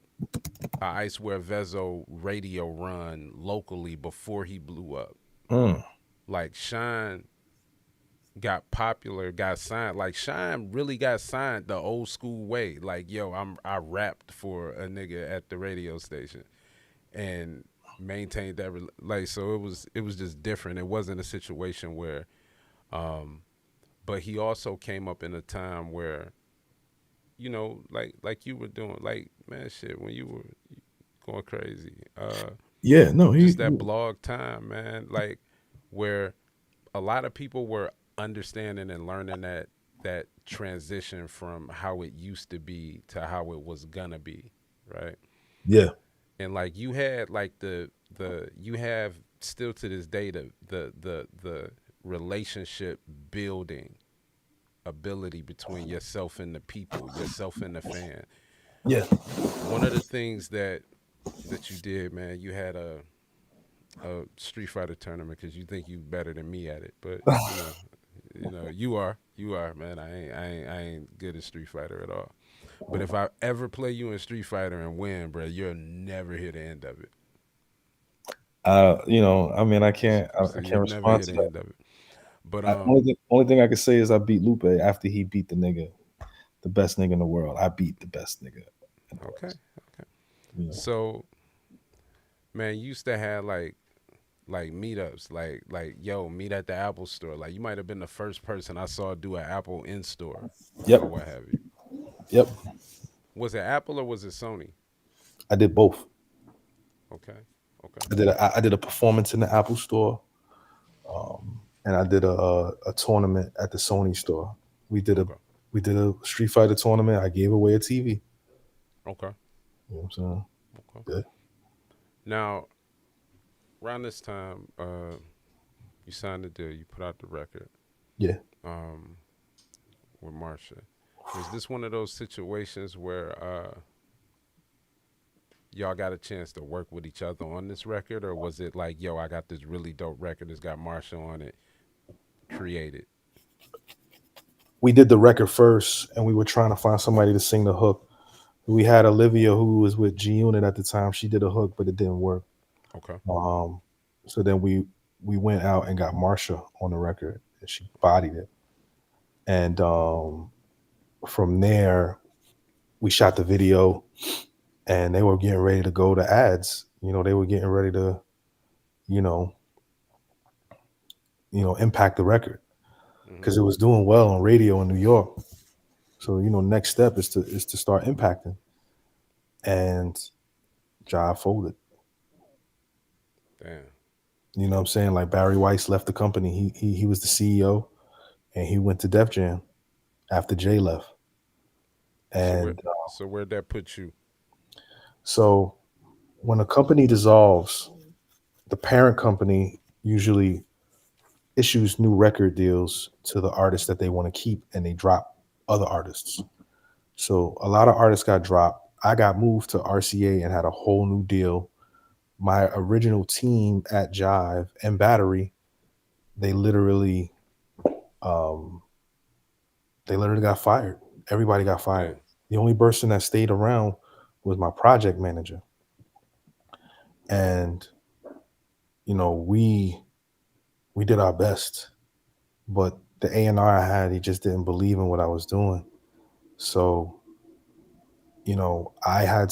a Icewear Vezo radio run locally before he blew up. Mm, Like Sean got popular, got signed. Like Sean really got signed the old school way. Like, yo, I rapped for a nigga at the radio station and maintained that like, so it was just different. It wasn't a situation where um but he also came up in a time where like you were doing, like, man, shit, when you were going crazy, yeah, no, just that blog time, man, like, where a lot of people were understanding and learning that transition from how it used to be to how it was gonna be, right? yeah, And like you had like the you have still to this day the relationship building ability between yourself and the people, yourself and the fan. yeah. One of the things that you did, man, you had a Street Fighter tournament because you think you better than me at it, but you are, man. I ain't good at Street Fighter at all. But if I ever play you in Street Fighter and win, bro, you'll never hear the end of it. I mean, I can't, I So can't you'll never respond hear to the that. end of it. But Only thing I can say is I beat Lupe after he beat the nigga, the best nigga in the world. I beat the best nigga in the okay, West. okay. You know. So man, you used to have like meetups, like yo, meet at the Apple store. Like you might have been the first person I saw do an Apple in store or Yep. what have you. Yep. Was it Apple or was it Sony? I did both. Okay, okay, I did a performance in the Apple store, and I did a tournament at the Sony store. We did a okay, we did a Street Fighter tournament. I gave away a TV. okay, You know what I'm saying? okay. Yeah. Now around this time, you signed the deal, you put out the record, Yeah. um, with Marsha. Was this one of those situations where y'all got a chance to work with each other on this record, or was it like, yo, I got this really dope record that's got Marsha on it, created? We did the record first, and we were trying to find somebody to sing the hook. We had Olivia, who was with G Unit at the time. She did a hook, but it didn't work. Okay, Um, so then we went out and got Marsha on the record, and she bodied it. And from there, we shot the video, and they were getting ready to go to ads. They were getting ready to, you know, impact the record hmm, because it was doing well on radio in New York. So next step is to start impacting, and Jive folded. damn. You know what I'm saying? Like Barry Weiss left the company. He was the CEO, and he went to Def Jam after Jay left. So where And so where'd that put you? so when a company dissolves, the parent company usually issues new record deals to the artists that they want to keep, and they drop other artists. So a lot of artists got dropped. I got moved to RCA and had a whole new deal. My original team at Jive and Battery, they literally um, they literally got fired. Everybody got fired. Damn. The only person that stayed around was my project manager. And we did our best, but the A&R I had, he just didn't believe in what I was doing. So, I had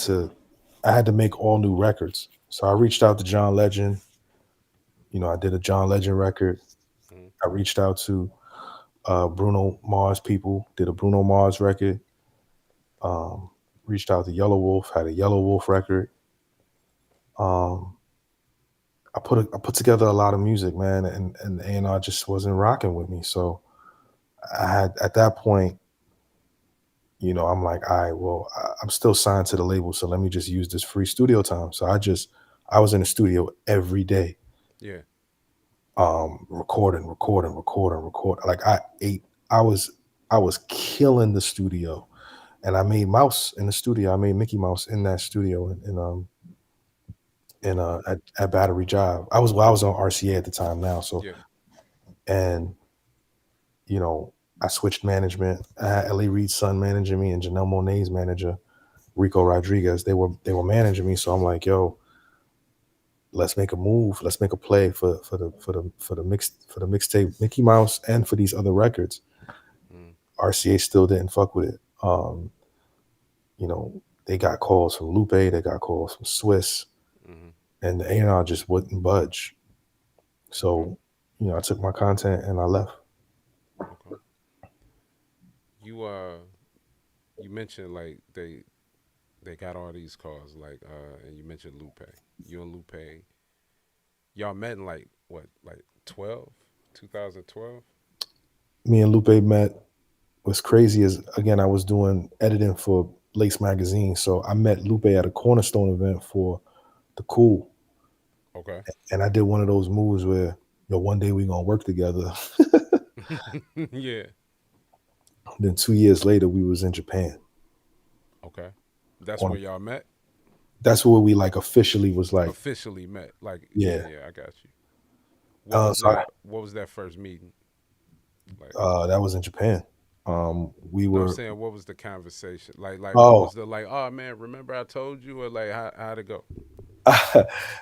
to make all new records. So I reached out to John Legend. I did a John Legend record. Mm-hmm. I reached out to Bruno Mars people, did a Bruno Mars record. Um, Reached out to Yellow Wolf, had a Yellow Wolf record. Um, I put together a lot of music, man, and A&R just wasn't rocking with me. So I had at that point, I'm like, all right, well, I'm still signed to the label, so let me just use this free studio time. So I was in the studio every day, Yeah. recording, recording, recording, recording. Like I was killing the studio, and I made Mouse in the studio. I made Mickey Mouse in that studio, at Battery Job. I was on RCA at the time now, so Yeah. and you know I switched management. I had Ellie Reed's son managing me and Janelle Monae's manager Rico Rodriguez. They were managing me, so I'm like, yo, let's make a move. Let's make a play for the mixtape Mickey Mouse and for these other records. Mm-hmm. RCA still didn't fuck with it. They got calls from Lupe, they got calls from Swiss, Mm-hmm. and the A&R just wouldn't budge. Okay. So, I took my content and I left. Okay. You you mentioned like they got all these calls like and you mentioned Lupe. You and Lupe, y'all met in like what, like 12, 2012? Me and Lupe met. What's crazy is, again, I was doing editing for Lace Magazine. So I met Lupe at a Cornerstone event for the Cool. Okay. And I did one of those moves where, one day we gonna work together. Yeah. Then 2 years later, we was in Japan. Okay. That's On where y'all met? That's where we like officially was like, Officially met. Like, yeah, yeah. yeah, I got you. What was So what was that first meeting? Like, that was in Japan. We no, I'm were saying what was the conversation? Like what oh was the oh man, remember I told you, or like how'd it go?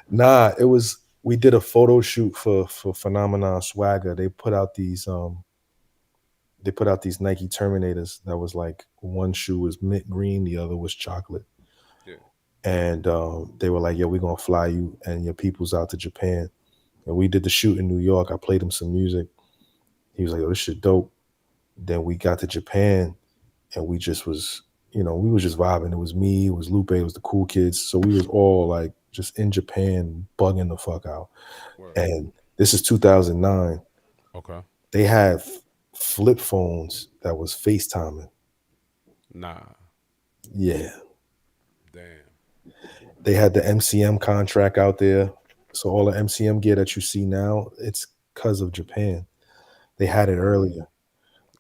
nah. It was we did a photo shoot for Phenomenon Swagger. They put out these Nike Terminators that was like one shoe was mint green, the other was chocolate. Yeah. And they were like, "Yo, we're gonna fly you and your peoples out to Japan." And we did the shoot in New York. I played him some music. He was like, "Oh, this shit dope." Then we got to Japan, and we just was, we was just vibing. It was me, it was Lupe, it was the cool kids. So we was all like just in Japan, bugging the fuck out. Word. And this is 2009. Okay. They had flip phones that was FaceTiming. Nah. Yeah. Damn. They had the MCM contract out there. So all the MCM gear that you see now, it's because of Japan. They had it earlier.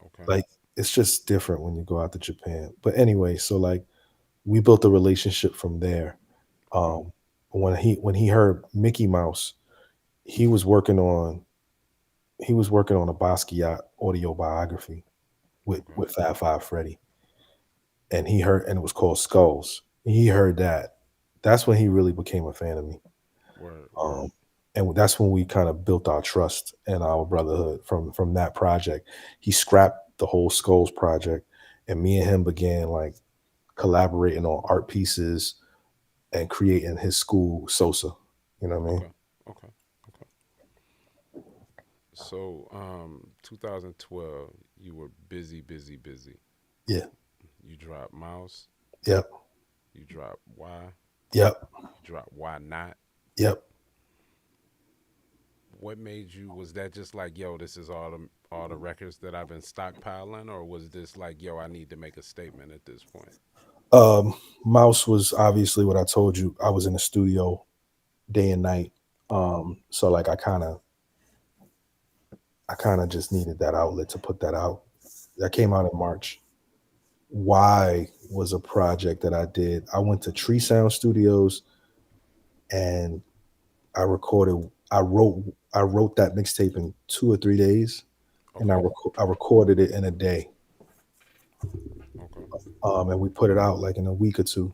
Okay. Like, it's just different when you go out to Japan. But anyway, so like we built a relationship from there. Okay. Um, when he heard Mickey Mouse, he was working on a Basquiat audio biography with Okay. with Fab Five Freddy, and he heard, and it was called Skulls. He heard that. That's when he really became a fan of me. Word. Word. Um, and that's when we kind of built our trust and our brotherhood from that project. He scrapped the whole Skulls project, and me and him began like collaborating on art pieces and creating his school Sosa. You know what I mean? Okay. Okay. Okay. So, 2012, you were busy, busy, busy. Yeah. You dropped Mouse. Yep. You dropped Why. Yep. You dropped Why Not. Yep. What made you? Was that just like, yo, this is all the records that I've been stockpiling, or was this like, yo, I need to make a statement at this point? Um, Mouse was obviously what I told you. I was in the studio day and night. So like I kind of just needed that outlet to put that out. That came out in March. Why was a project that I did. I went to Tree Sound Studios and I recorded. I wrote that mixtape in 2 or 3 days, and Okay. I recorded it in a day. Okay. And we put it out like in a week or two,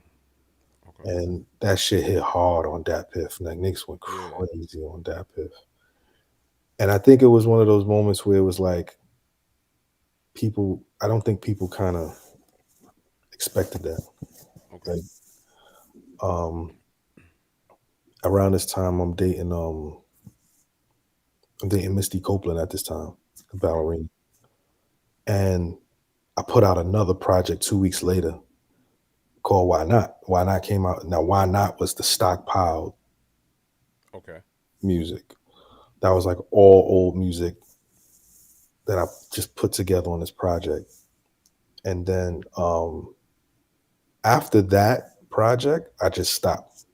Okay. and that shit hit hard on Dat Piff. Like niggas went Yeah. crazy on Dat Piff, and I think it was one of those moments where it was like people. I don't think people kind of expected that. Okay. Like um, around this time, I'm dating Misty Copeland at this time, the Okay. ballerina, and I put out another project 2 weeks later called Why Not. Why Not came out. Now, Why Not was the stockpiled Okay. music. That was like all old music that I just put together on this project. And then after that project, I just stopped.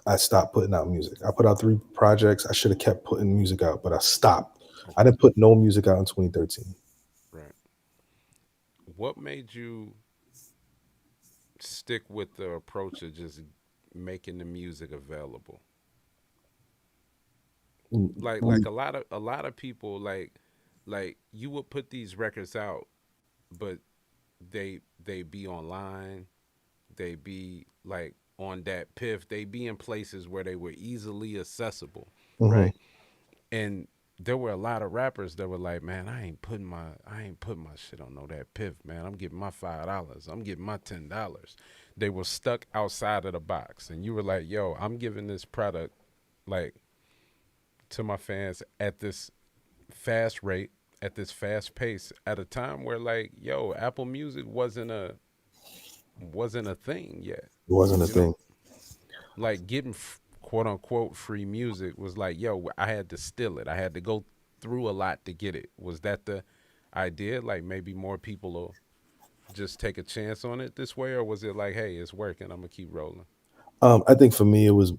I stopped putting out music. I put out 3 projects. I should have kept putting music out, but I stopped. I Okay. didn't put no music out in 2013. Right. What made you stick with the approach of just making the music available? Like Mm. a lot of people like you would put these records out, but they be online, they be like on that piff, they be in places where they were easily accessible, Mhm. right? And there were a lot of rappers that were like, man, I ain't putting my shit on no that piff, man. I'm getting my $5. I'm getting my $10. They were stuck outside of the box, and you were like, yo, I'm giving this product like to my fans at this fast rate, at this fast pace, at a time where like, yo, Apple Music wasn't a thing yet. It wasn't a You know, thing. like getting quote unquote free music was like, yo, I had to steal it. I had to go through a lot to get it. Was that the idea? Like maybe more people will just take a chance on it this way, or was it like, hey, it's working, I'm gonna keep rolling? I think for me, it was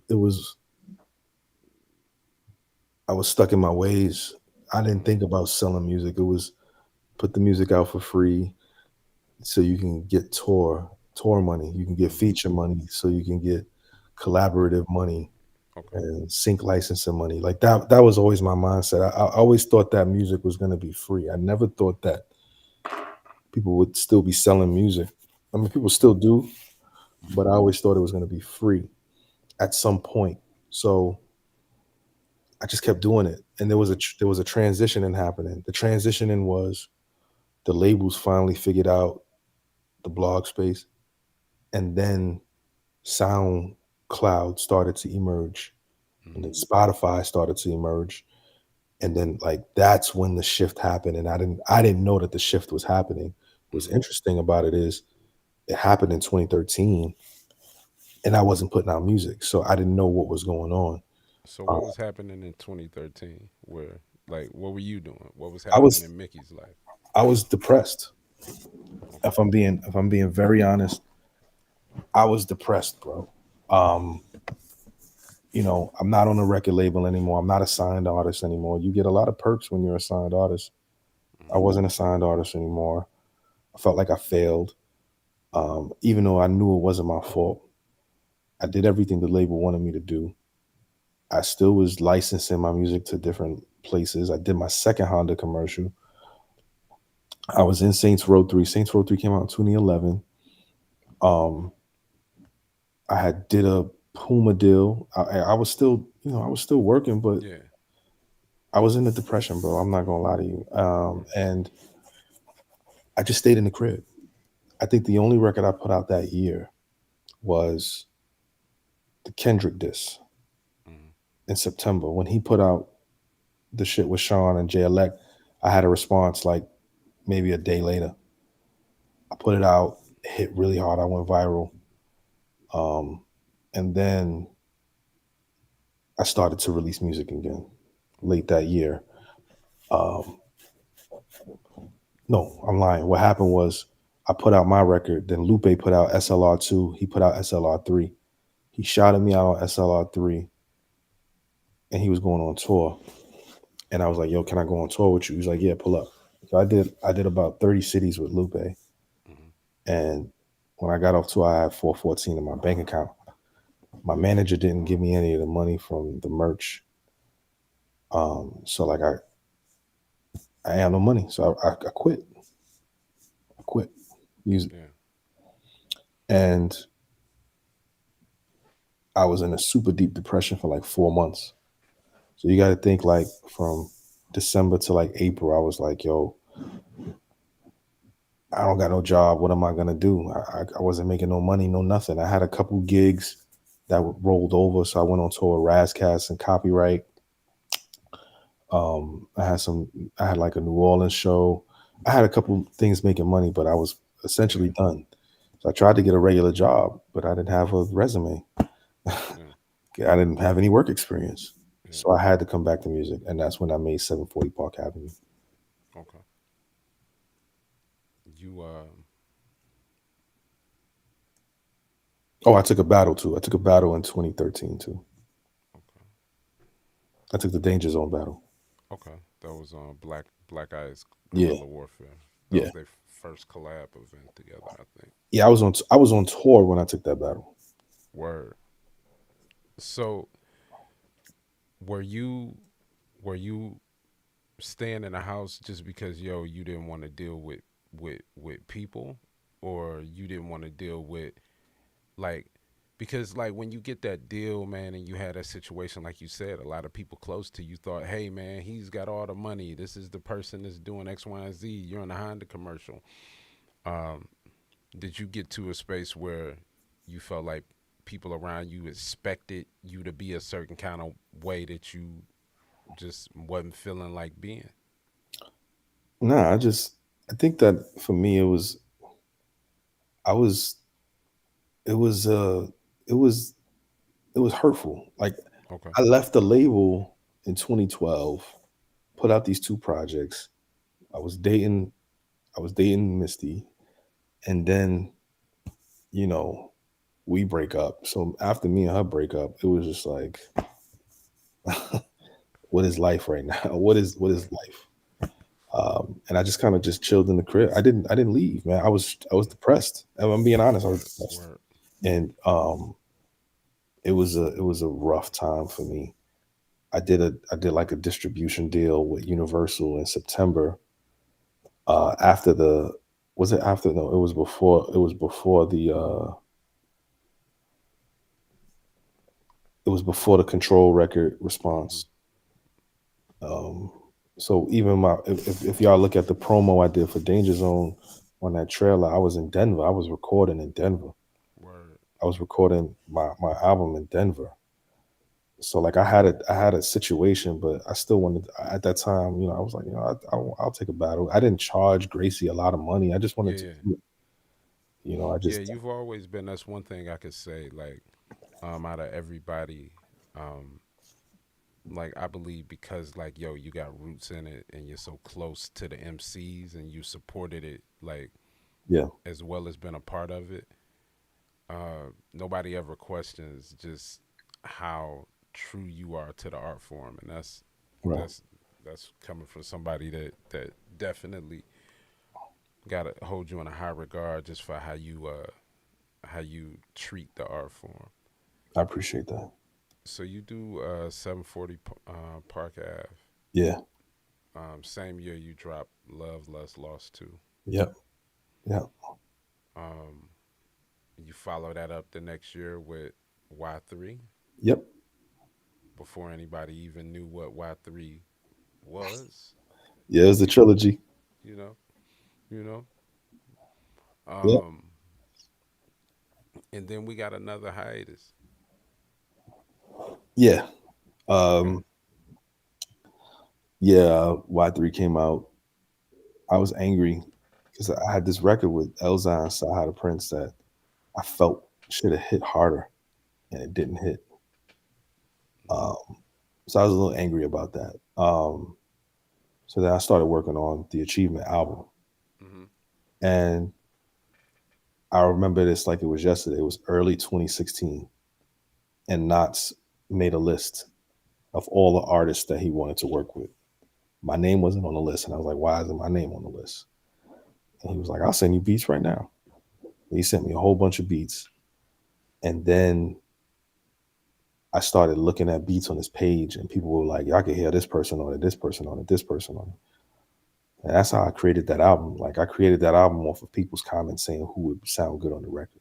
I was stuck in my ways. I didn't Mm-hmm. think about selling music. It was put the music out for free so you can get tour money. You can get Mm-hmm. feature money, so you can get collaborative money Okay. and sync licensing money. Like that was always my mindset. I always thought that music was going to be free. I never thought that people would still be selling music. I mean, people still do, but I always thought it was going to be free at some point. So I just kept doing it, and there was a transitioning happening. The transitioning was the labels finally figured out the blog space, and then SoundCloud started to emerge, and then Mm-hmm. Spotify started to emerge, and then like that's when the shift happened, and I didn't know that the shift was happening. What's Mm-hmm. interesting about it is it happened in 2013, and I wasn't putting out music, so I didn't know what was going on. So Uh, what was happening in 2013? Where like what were you doing? What was I happening was in Mickey's life? I was depressed. Okay. If I'm being very honest, I was depressed, bro. Um, I'm not on a record label anymore. I'm not a signed artist anymore. You get a lot of perks when you're a signed artist. I Mm-hmm. wasn't a signed artist anymore. I felt like I failed, even though I knew it wasn't my fault. I did everything the label wanted me to do. I still was licensing my music to different places. I did my second Honda commercial. I was in Saints Row 3. Saints Row 3 came out in 2011. Um, I had did a Puma deal. I was still, I was still working, but Yeah. I was in a depression, bro. I'm not gonna lie to you. Right. And I just stayed in the crib. I think the only record I put out that year was the Kendrick disc Mm-hmm. in September. When he put out the shit with Sean and Jay Elect, I had a response like maybe a day later. I put it out, it hit really hard. I went viral. Um, and then I started to release music again late that year. Um, no, I'm lying. What happened was I put out my record, then Lupe put out SLR2, he put out SLR3. He shouted me out on SLR3, and he was going on tour. And I was like, yo, can I go on tour with you? He's like, yeah, pull up. So I did about 30 cities with Lupe. Mm-hmm. And when I got off tour, I had 414 in my bank account. My manager didn't give me any of the money from the merch. So like I had no money. So I quit. I quit music. Yeah. And I was in a super deep depression for like 4 months. So you got to think like from December to like April, I was like, yo, I don't got no job. What am I gonna do? I wasn't making no money, no nothing. I had a couple gigs that rolled over, so I went on tour with Razcast and Copyright. I had some. I had like a New Orleans show. I had a couple things making money, but I was essentially Yeah. done. So I tried to get a regular job, but I didn't have a resume. Yeah. I didn't have any work experience, Yeah. so I had to come back to music, and that's when I made 740 Park Avenue. Okay. You Oh, I took a battle too. I took a battle in 2013 too. okay. I took the Danger Zone battle. Okay. That was Black Eyes Yeah, Guerrilla Warfare. That yeah. was their first collab event together, I think. Yeah, I was on tour when I took that battle. Word. So were you were you staying in the house just because you didn't want to deal with people, or you didn't want to deal with like, because like when you get that deal, man, and you had that situation like you said, a lot of people close to you thought, hey man, he's got all the money, this is the person that's doing X, Y, and Z, you're in a Honda commercial. um did you get to a space where you felt like people around you expected you to be a certain kind of way that you just wasn't feeling like being? Nah, I think that for me I was it was it was it was hurtful. Like Okay. I left the label in 2012, put out these two projects. I was dating I was dating Misty, and then, you know, we break up. So after me and her break up, it was just like what is life right now? What is Right. life? And I just kind of just chilled in the crib. I didn't leave, man. I was Yeah. depressed. And I'm being honest, I was Word. depressed. Word. And it was a rough time for me. I did like a distribution deal with Universal in September. After the was it after no, it was before the it was before the Control record Mm-hmm. response. Um, so even if y'all look at the promo I did for Danger Zone on that trailer, I was in Denver. I was recording in Denver. Word. I was recording my album in Denver. So like I had a situation, but I still wanted at that time. I was like, I'll take a battle. I didn't charge Gracie a lot of money. I just wanted to Yeah. do it. I Yeah, just you've always been. That's one thing I could say. Like, out of everybody, um, like I believe because like yo, you got roots in it, and you're so close to the MCs, and you supported it like yeah, as well as been a part of it. Nobody ever questions just how true you are to the art form, and right. that's that's coming from somebody that definitely got to hold you in a high regard just for how you treat the art form. I appreciate that. So you do 740 Park Ave. Yeah, Same year you dropped Love, Lust, Lost too. yep, yep, Um, you follow that up the next year with Y3 yep. before anybody even knew what Y3 was. Yeah, it's the You trilogy. you know you know. Yep. Um, and then we got another hiatus. Yeah. Okay. Um, yeah, Y3 came out. I was angry because I had this record with Elzine Sahara Prince that I felt should have hit harder and it didn't hit. Mhm. Um, so I was a little angry about that. So then I started working on the Achievement album. Mhm. And I remember this like it was yesterday. It was early 2016. And Knots made a list of all the artists that he wanted to work with. My name wasn't on the list. And I was like, why isn't my name on the list? And he was like, I'll send you beats right now. And he sent me a whole bunch of beats. And then I started looking at beats on his page, and people were like, "Y'all can hear this person on it, this person on it, this person on it." And that's how I created that album. Like I created that album off of people's comments saying who would sound good on the record.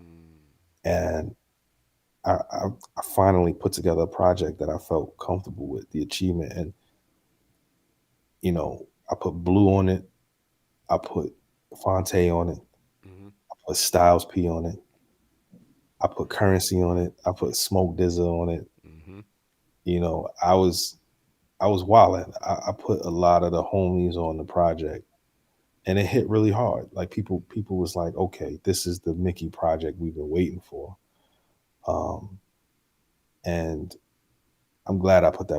Mm. And I finally put together a project that I felt comfortable with, the Achievement. And I put Blue on it, I put Fonte on it, Mhm. I put Styles P on it, I put Currency on it, I put Smoke Dizza on it. Mhm. I was wilding. I put a lot of the homies on the project, and it hit really hard. Like people was like, okay, this is the Mickey project we've been waiting for. Um, and I'm glad I put that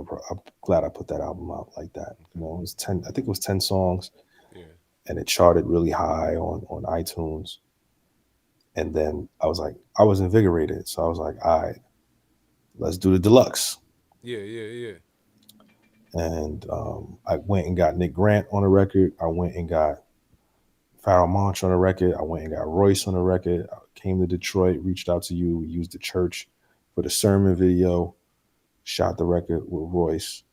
album out like that. Okay. It was 10. I think it was 10 songs, Yeah. and it charted really high on iTunes. And then I was invigorated, so I was like, all right, let's do the deluxe. Yeah. Yeah. Yeah. And I went and got Nick Grant on the record. I went and got Pharoah Monch on the record. I went and got Royce on the record. I came to Detroit, reached out to you. We used the church for the sermon video. Shot the record with Royce.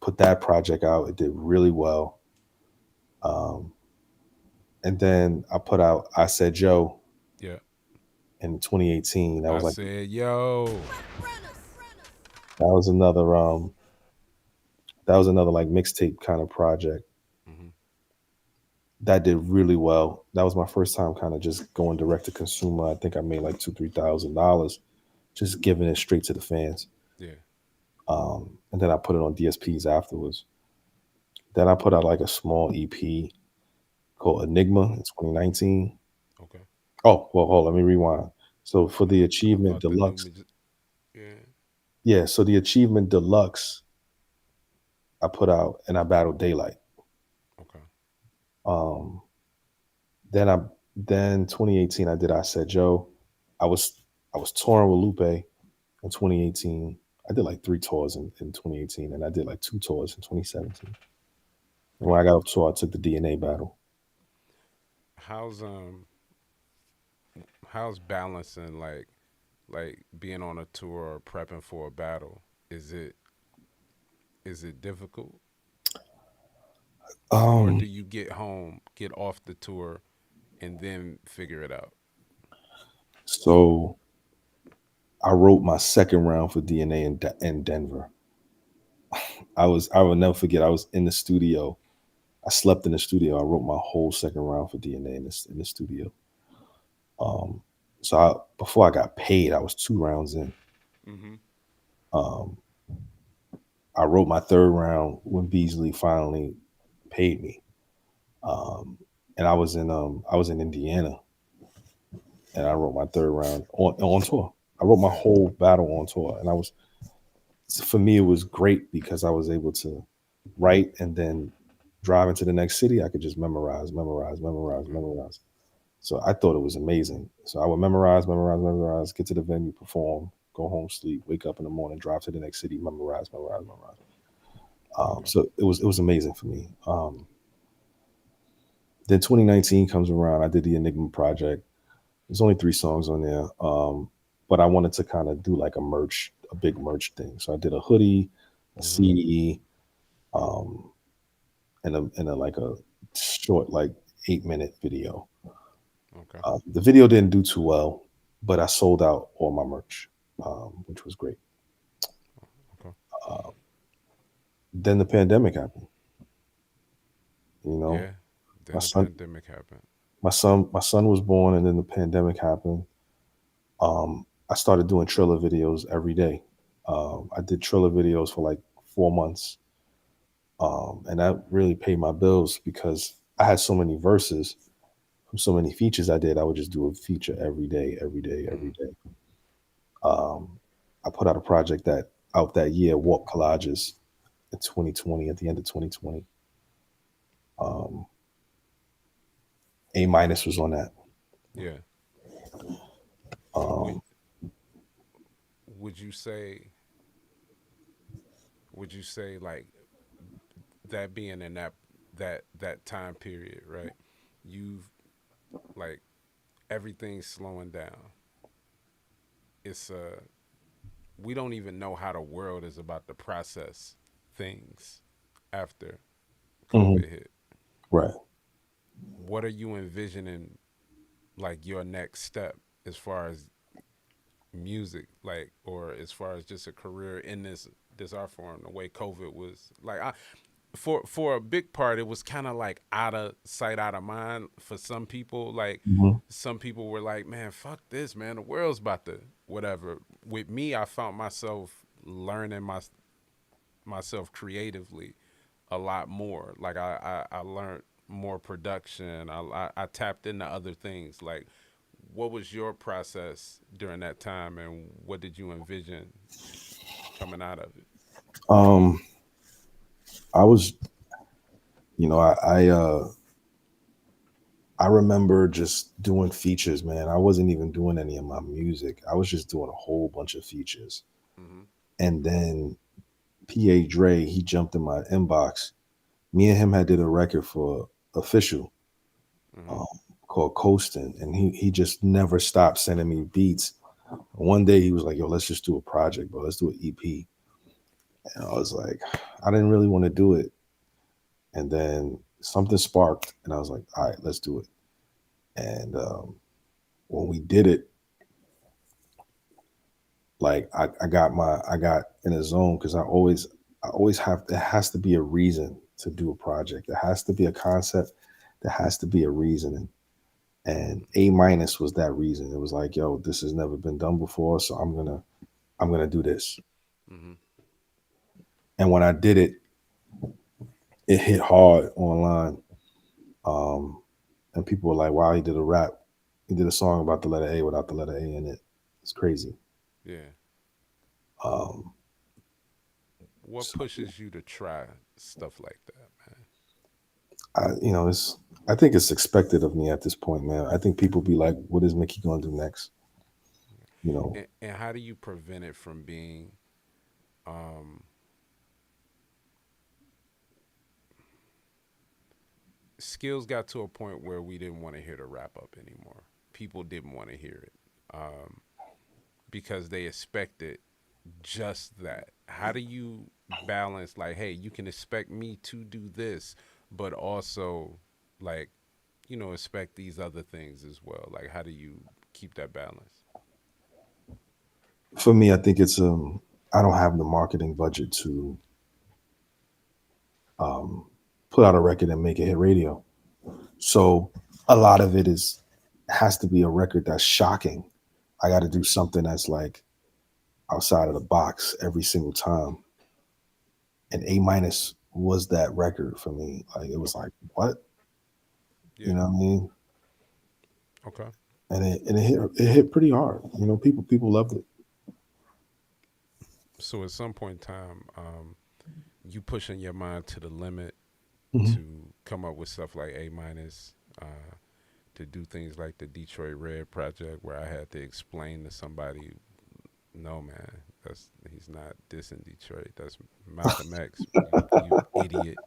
Put that project out. It did really well. Um, and then I put out I Said Joe Yeah. in 2018. I said, yo. That was another that was another like mixtape kind of project Mhm. that did really well. That was my first time kind of just going direct to consumer. I think I made like $2,000-3,000 just giving it straight to the fans. Yeah. And then I put it on DSPs afterwards. Then I put out like a small EP called Enigma in 2019. Okay. Oh, well, hold on, let me rewind. So for the I Achievement thought the new. Deluxe, Yeah. yeah, so the Achievement Deluxe I put out and I battled Daylight. Okay. Um, then I then 2018 I did I Said Joe. I was I was touring with Lupe in 2018. I did like 3 tours in 2018, and I did like 2 tours in 2017. And when Okay. I got off tour, I took the DNA battle. How's how's balancing like being on a tour or prepping for a battle? Is it difficult, or Um, do you get home, get off the tour, and then figure it out? so I wrote my second round for DNA in Denver. I will never forget. I was in the studio. I slept in the studio. I wrote my whole second round for DNA in the studio. Um, before I got paid, I was 2 rounds in. Mm-hmm. Um, I wrote my third round when Beasley finally paid me. Um, and I was in Indiana, and I wrote my third round on tour. I wrote my Yeah. whole battle on tour, and I was for me it was great because I was able to write and then drive into the next city. I could just Okay. memorize. So I thought it was amazing. So I would memorize, get to the venue, perform, go home, sleep, wake up in the morning, drive to the next city, memorize. Okay. So it was amazing for me. Then 2019 comes around. I did the Enigma project. There's only 3 songs on there, but I wanted to kind of do like a big merch thing. So I did a hoodie, a Mm-hmm. CD, um, and a like a short, like 8 minute video. Okay. The video didn't do too well, but I sold out all my merch, which was great. Okay. Uh, then the pandemic happened. You know, Yeah. my Then the son, pandemic happened. my son was born, and then the pandemic happened. I started doing Triller videos every day. I did Triller videos for like 4 months, and that really paid my bills because I had so many verses from so many features I did. I would just do a feature every day, every day, every Mm-hmm. day. Um, I put out a project that year, Warp Collages, in 2020, at the end of 2020. Um, A minus was on that. Yeah. Would Um, would you say like that being in that time period, right? You've like everything's slowing down. It's we don't even know how the world is about to process things after mhm, COVID hit. right. What are you envisioning like your next step as far as music, like, or as far as just a career in this art form? The way COVID was like, for a big part, it was kind of like out of sight, out of mind for some people. Like, Mhm, some people were like, "Man, fuck this, man. The world's about to whatever." With me, I found myself learning myself creatively a lot more. Like, I learned more production. I tapped into other things. Like, what was your process during that time, and what did you envision coming out of it? Um, I was, I remember just doing features, man. I wasn't even doing any of my music. I was just doing a whole bunch of features. Mm-hmm. And then PA Dre, he jumped in my inbox. Me and him had did a record for Official, Mm-hmm. um, called Coastin', and he just never stopped sending me beats. One day he was like, "Yo, let's just do a project, bro. Let's do an EP." And I was like, I didn't really want to do it. And then something sparked, and I was like, "All right, let's do it." And when we did it, like I got in a zone because I always have there has to be a reason to do a project. There has to be a concept. There has to be a reason. And A minus was that reason. It was like, yo, this has never been done before, so I'm gonna do this. Mm-hmm. And when I did it, it hit hard online. Um, and people were like, wow, he did a rap. He did a song about the letter A without the letter A in it. It's crazy. Yeah. Um, What so pushes you to try stuff like that, it's I think it's expected of me at this point, man. I think people be like, what is Mickey gonna do next? You know, man? And how do you prevent it from being um, skills got to a point where we didn't want to hear the wrap up anymore. People didn't want to hear it because they expected just that. How do you balance, like, hey, you can expect me to do this, but also, like, expect these other things as well? Like, how do you keep that balance? for me, I think it's I don't have the marketing budget um, put out a record and make it hit radio. So a lot of it is has to be a record that's shocking. I got to do something that's like outside of the box every single time. And A minus was that record for me. Like it was like what, you Yeah. know what I mean? Okay. And it hit pretty hard. You know, people loved it. So at some point in time, you pushing your mind to the limit Hmm. to come up with stuff like A minus, to do things like the Detroit Red project, where I had to explain to somebody, no man, he's not dissing Detroit. That's Malcolm X. You idiot.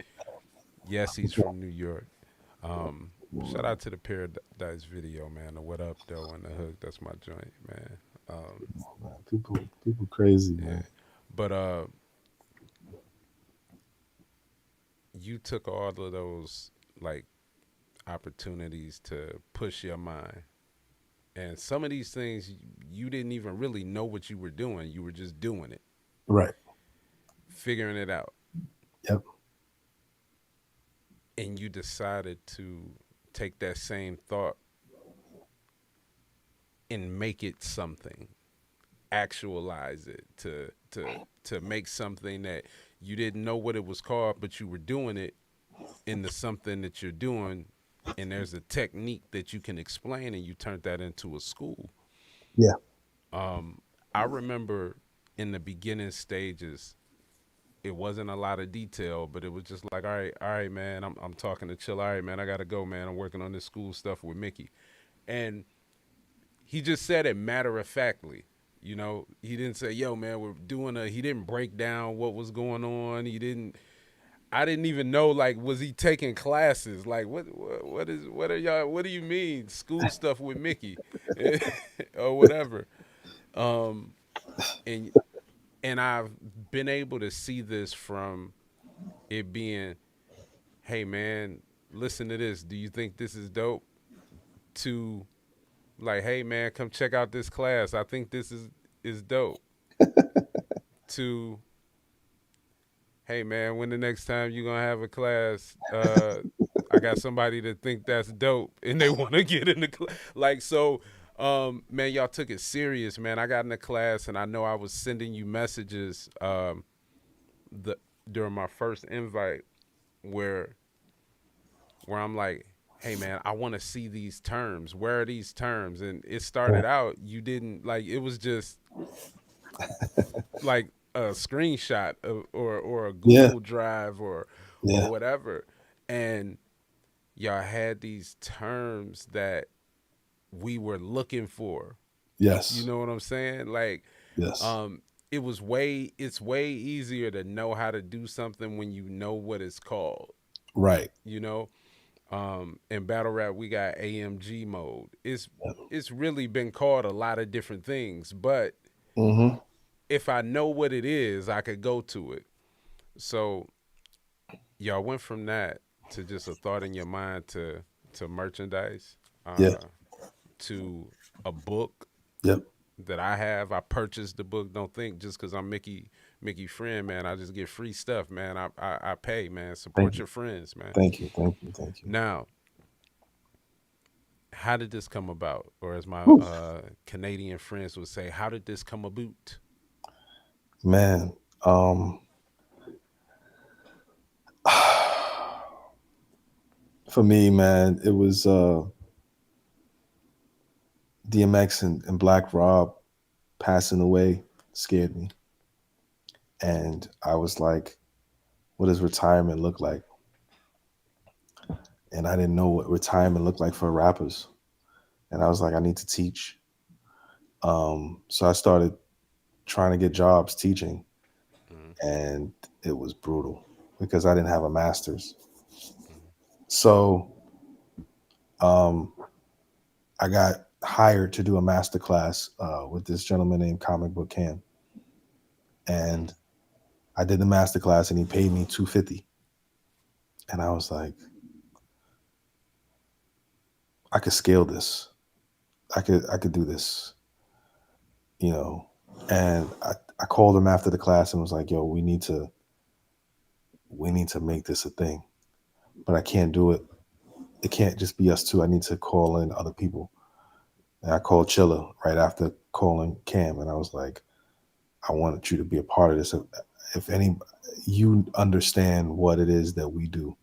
Yes, he's from New York. Shout out to the Paradise video, man. The What Up though and the hook. That's my joint, man. Um, Man, people crazy, yeah, man. but you took all of those like opportunities to push your mind, and some of these things you didn't even really know what you were doing. You were just doing it, Right. figuring it out, Yep. and you decided to take that same thought and make it something, actualize it, to make something that you didn't know what it was called, but you were doing it into something that you're doing, and there's a technique that you can explain, and you turned that into a school. Yeah. I remember in the beginning stages, it wasn't a lot of detail, but it was just like, all right, man, I'm talking to Chill. All right, man, I gotta go, man. I'm working on this school stuff with Mickey, and he just said it matter of factly. You know, he didn't say, "Yo, man, we're doing a." He didn't break down what was going on. He didn't. I didn't even know, like, was he taking classes? Like, what are y'all? What do you mean school stuff with Mickey, or whatever? Um, and I've been able to see this from it being, hey man, listen to this. Do you think this is dope? To like, hey man, come check out this class. I think this is dope. To hey man, when the next time you gonna have a class, I got somebody that think that's dope and they want to get in the class. Like so, man, y'all took it serious, man. I got in the class and I know I was sending you messages the during my first invite where I'm like, hey man, I want to see these terms. Where are these terms? And it Right. started out you didn't like it was just like a screenshot of, or a Yeah. Google Drive or Yeah. whatever, and y'all had these terms that we were looking for. You Yes. know what I'm saying? Like, Yes. it's way easier to know how to do something when you know what it's called. Right. You know, in battle rap we got AMG mode. It's really been called a lot of different things, but Hmm. if I know what it is, I could go to it. So y'all went from that to just a thought in your mind to merchandise, Yeah. to a book Yep. that I have. I purchased the book. Don't think just because I'm Mickey friend, man, I just get free stuff, man. I pay, man. Thank Support you. your friends, man. Thank you. Thank you. Thank you. Now, how did this come about? Or as my Whew. Canadian friends would say, how did this come about? Man. For me, man, it was DMX and Black Rob passing away scared me. And I was like, what does retirement look like? And I didn't know what retirement looked like for rappers. And I was like, I need to teach. So I started trying to get jobs teaching, Mm-hmm. and it was brutal because I didn't have a master's. Mm-hmm. So um, I got hired to do a master class with this gentleman named Comic Book Cam, and I did the master class, and he paid me 250, and I was like, I could scale this. I could do this, you know. And I called him after the class and was like, yo, we need to make this a thing, but I can't do it. It can't just be us two. I need to call in other people. And I called Chilla right after calling Cam, and I was like, I wanted you to be a part of this. If any, you understand what it is that we do,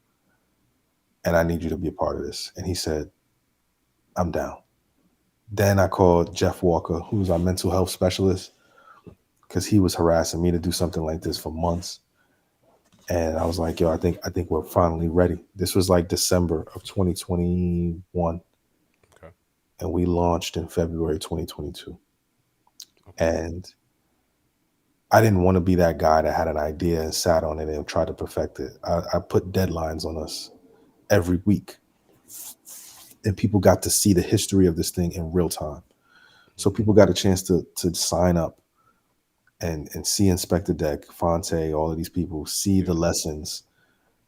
and I need you to be a part of this. And he said, I'm down. Then I called Jeff Walker, who's our mental health specialist, because he was harassing me to do something like this for months. And I was like, yo, I think we're finally ready. This was like December of 2021. Okay. And we launched in February 2022. Okay. And I didn't want to be that guy that had an idea and sat on it and tried to perfect it. I put deadlines on us every week. And people got to see the history of this thing in real time. So people got a chance to sign up and see Inspector Deck, Fonte, all of these people, see the lessons.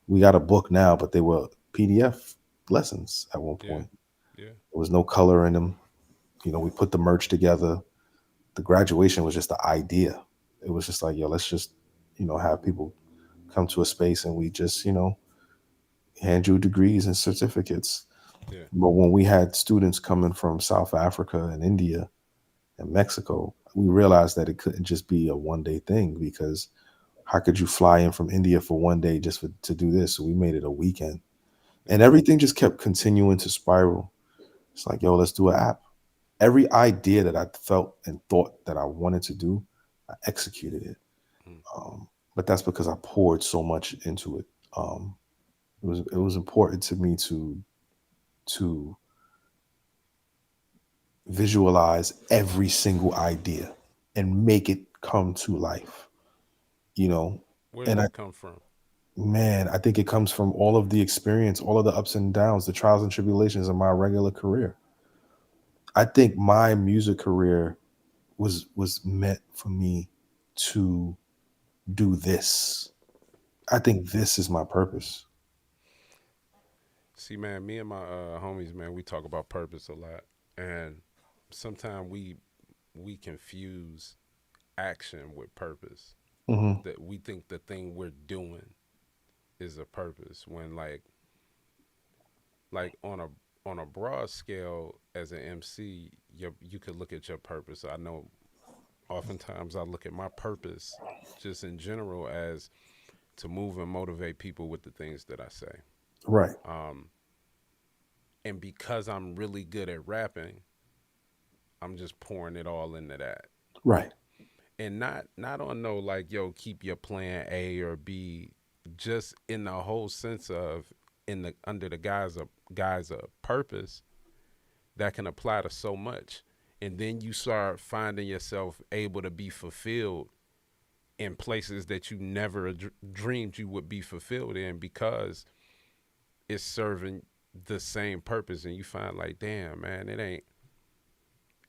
We got a book now, but they were PDF lessons at one point. Yeah. There was no color in them. We put the merch together. The graduation was just the idea. It was just like, yo, let's just, have people come to a space and we just, hand you degrees and certificates. Yeah. But when we had students coming from South Africa and India and Mexico, we realized that it couldn't just be a one-day thing, because how could you fly in from India for one day just to do this? So we made it a weekend. And everything just kept continuing to spiral. It's like, yo, let's do an app. Every idea that I felt and thought that I wanted to do, I executed it. But that's because I poured so much into it. It was important to me to visualize every single idea and make it come to life. Where did And that come from? I think it comes from all of the experience, all of the ups and downs, the trials and tribulations of my regular career. I think my music career was meant for me to do this. I think this is my purpose. See, man, me and my homies, man, we talk about purpose a lot, and sometimes we confuse action with purpose. Hmm. That we think the thing we're doing is a purpose, when like on a broad scale, as an MC, you could look at your purpose. I know oftentimes I look at my purpose just in general as to move and motivate people with the things that I say. Right. And because I'm really good at rapping, I'm just pouring it all into that. Right. And not on no like, yo, keep your plan A or B, just in the whole sense of, in the under the guise of purpose that can apply to so much. And then you start finding yourself able to be fulfilled in places that you never dreamed you would be fulfilled in, because it's serving the same purpose. And you find like, damn, man, it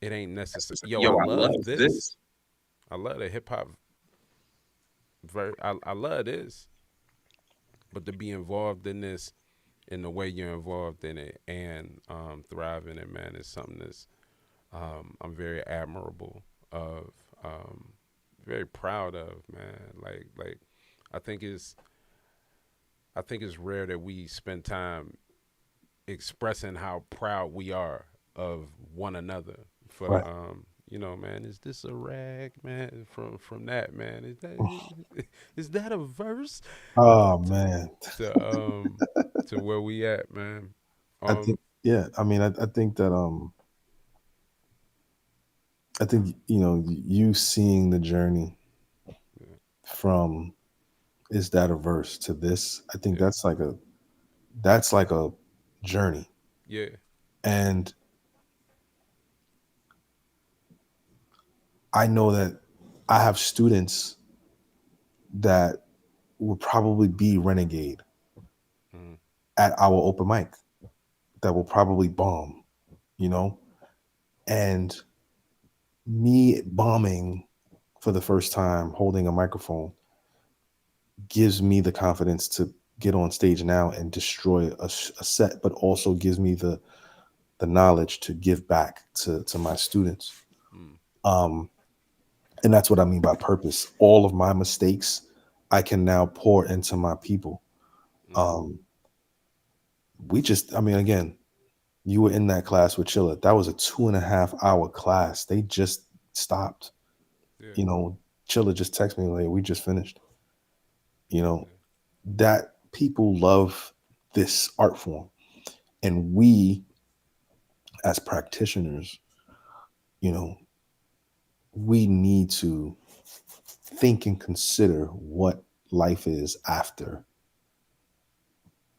ain't necessary. Yo, I love this. I love the hip hop. I love this, but to be involved in this in the way you're involved in it, and thrive in it, man, is something that's I'm very admirable of, very proud of, man. Like I think it's I think it's rare that we spend time expressing how proud we are of one another. For Right. man, is this a rag, man? From that, man, is that a verse? Oh man. To where we at, man. I think Um, yeah. I mean, I think that I think you seeing the journey from is that a verse to this. I think yeah, that's like a journey. yeah, And I know that I have students that will probably be renegade mm, at our open mic, that will probably bomb, you know? And me bombing for the first time, holding a microphone, gives me the confidence to get on stage now and destroy a set, but also gives me the knowledge to give back to my students. mm, Um, and that's what I mean by purpose. All of my mistakes, I can now pour into my people. Mm-hmm. Um, I mean, again, you were in that class with Chilla. That was a 2.5 hour class. They just stopped. Yeah. You know, Chilla just texted me like, we just finished. You know, Yeah. that people love this art form. And we, as practitioners, you know, we need to think and consider what life is after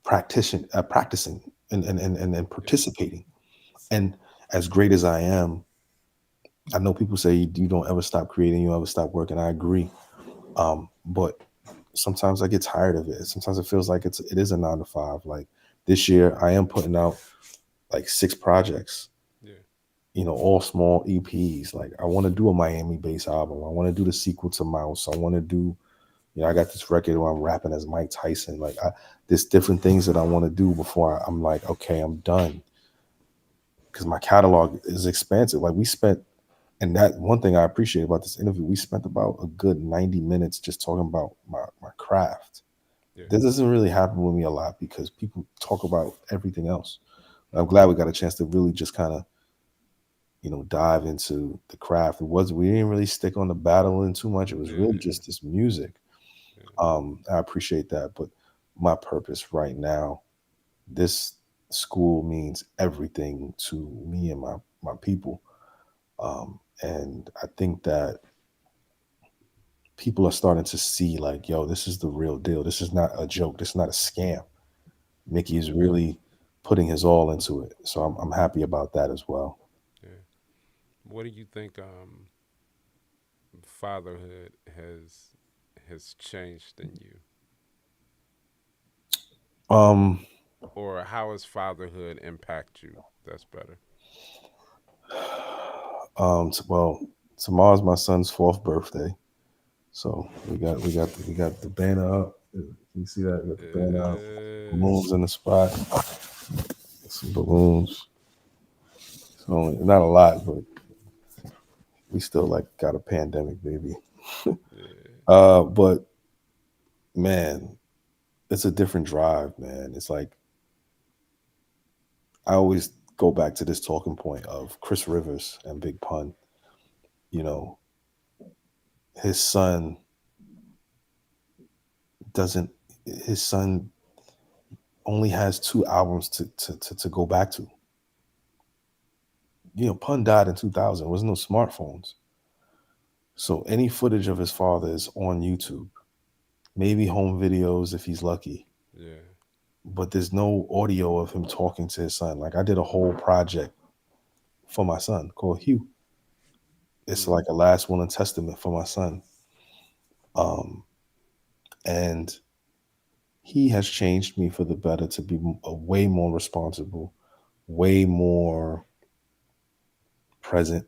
practicing and Yeah. participating. And as great as I am, I know people say you don't ever stop creating, you ever stop working. I agree. But sometimes I get tired of it. Sometimes it feels like it is a 9 to 5. Like this year, I am putting out like 6 projects. Yeah. All small EPs. Like I want to do a Miami bass album. I want to do the sequel to Mouse. I want to do, I got this record where I'm rapping as Mike Tyson. There's different things that I want to do before I'm like, okay, I'm done. Because my catalog is expansive. Like we spent, and that one thing I appreciate about this interview, we spent about a good 90 minutes just talking about my craft. Yeah. This doesn't really happen with me a lot because people talk about everything else. I'm glad we got a chance to really just kind of, dive into the craft. We didn't really stick on the battling too much. It was really Yeah. just this music. Yeah. I appreciate that. But my purpose right now, this school means everything to me and my people. And I think that people are starting to see like, yo, this is the real deal. This is not a joke. This is not a scam. Mickey is really putting his all into it. So I'm happy about that as well. Yeah. What do you think fatherhood has changed in you? Um, Or how has fatherhood impact you? That's better. well, tomorrow's my son's 4th birthday. So we got the banner up. You see that? We got the banner up. Yeah. Balloons in the spot. Some balloons. So not a lot, but we still like got a pandemic, baby. Yeah. But man, it's a different drive, man. It's like I always go back to this talking point of Chris Rivers and Big Pun. You know, his son doesn't. His son only has 2 albums to go back to. Pun died in 2000. There was no smartphones. So any footage of his father is on YouTube. Maybe home videos if he's lucky. Yeah. But there's no audio of him talking to his son. Like I did a whole project for my son called Hugh. It's Mm. like a last will and testament for my son. Um, and he has changed me for the better to be a way more responsible, way more present,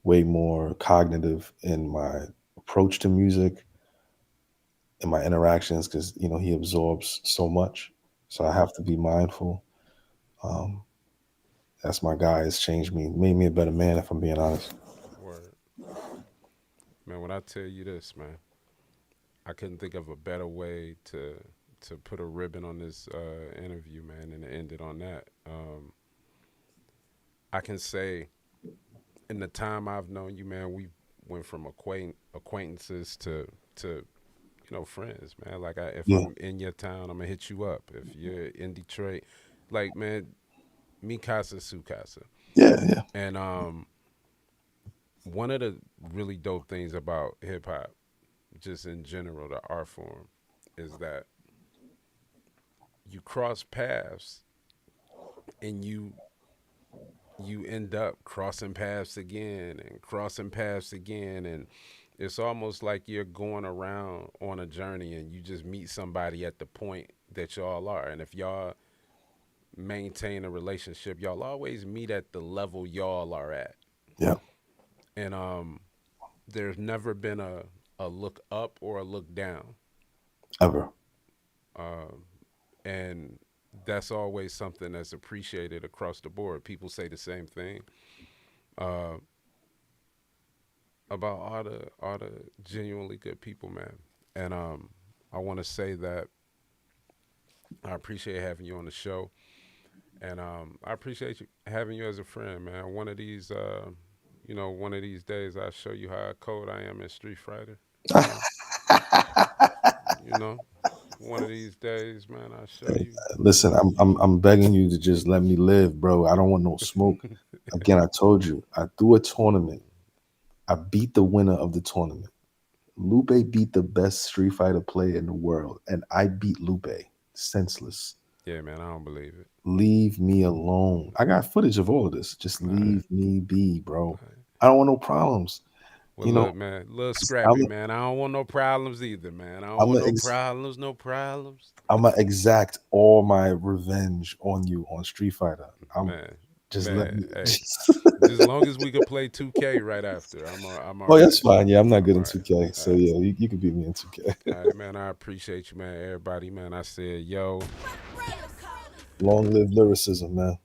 way more cognitive in my approach to music and my interactions because he absorbs so much. So I Mm. have to be mindful. Um, that's my guy. It's changed me, made me a better man. If I'm being honest. Word. Man, when I tell you this, man, I couldn't think of a better way to put a ribbon on this interview, man, and to end it on that. I can say in the time I've known you, man, we went from acquaintances to friends, man. Like if Yeah, I'm in your town, I'm gonna hit you up. If you're in Detroit, like man, mi casa su casa. yeah, yeah. And one of the really dope things about hip hop, just in general, the art form, is that you cross paths and you end up crossing paths again and crossing paths again, and it's almost like you're going around on a journey and you just meet somebody at the point that y'all are, and if y'all maintain a relationship, y'all always meet at the level y'all are at. Yeah, And there's never been a look up or a look down. ever. um, and that's always something that's appreciated across the board. People say the same thing uh, about all the genuinely good people, man. And I want to say that I appreciate having you on the show, and I appreciate you having you as a friend, man. One of these, one of these days, I'll show you how cold I am in Street Fighter. You know, you know. One of these days, man, I'll show Hey, you. listen, I'm begging you to just let me live, bro. I don't want no smoke. Again, I told you, I threw a tournament. I beat the winner of the tournament. Lupe beat the best Street Fighter player in the world, and I beat Lupe. Senseless. Yeah, man, I don't believe it. Leave me alone. I got footage of all of this. Just All right, leave me be, bro. all right. I don't want no problems. Well, You know, look, man, little scrappy, I'm man. I don't want no problems either, man. I don't I'm want a no ex- problems, no problems. I'm gonna exact all my revenge on you on Street Fighter. I'm Man, just let man, me. hey, just as long as we could play 2K right after, I'm all Oh, that's right. fine. Yeah, I'm not I'm good all in right. 2K, All so right. yeah, you can beat me in 2K. All right, man. I appreciate you, man. Everybody, man. I said, yo, Long live lyricism, man.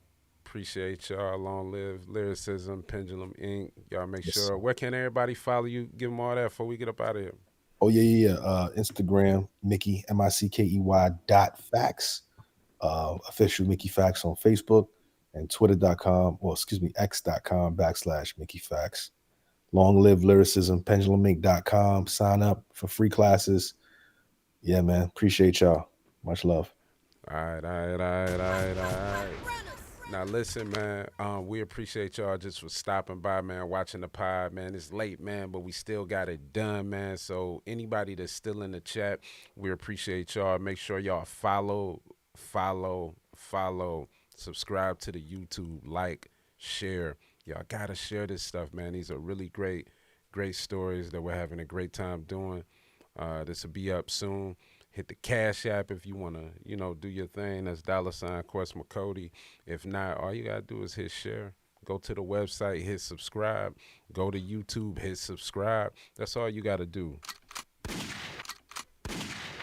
appreciate y'all. Long live lyricism, Pendulum Inc. Y'all make Yes, sure. sir. Where can everybody follow you? Give them all that before we get up out of here. Oh yeah. Instagram, Mickey Mickey dot facts. Official Mickey Facts on Facebook and Twitter.com, or excuse me, X.com / Mickey Facts. Long live lyricism, penduluminc.com. Sign up for free classes. Yeah, man. Appreciate y'all. Much love. All right, all right, all right, all right, all right. Now listen, man. We appreciate y'all just for stopping by, man. Watching the pod, man. It's late, man, but we still got it done, man. So anybody that's still in the chat, we appreciate y'all. Make sure y'all follow, subscribe to the YouTube, like, share. Y'all gotta share this stuff, man. These are really great stories that we're having a great time doing. This will be up soon. Hit the Cash App if you wanna, do your thing. That's $ Quest McCody. If not, all you gotta do is hit share. Go to the website, hit subscribe. Go to YouTube, hit subscribe. That's all you gotta do.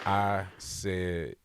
I said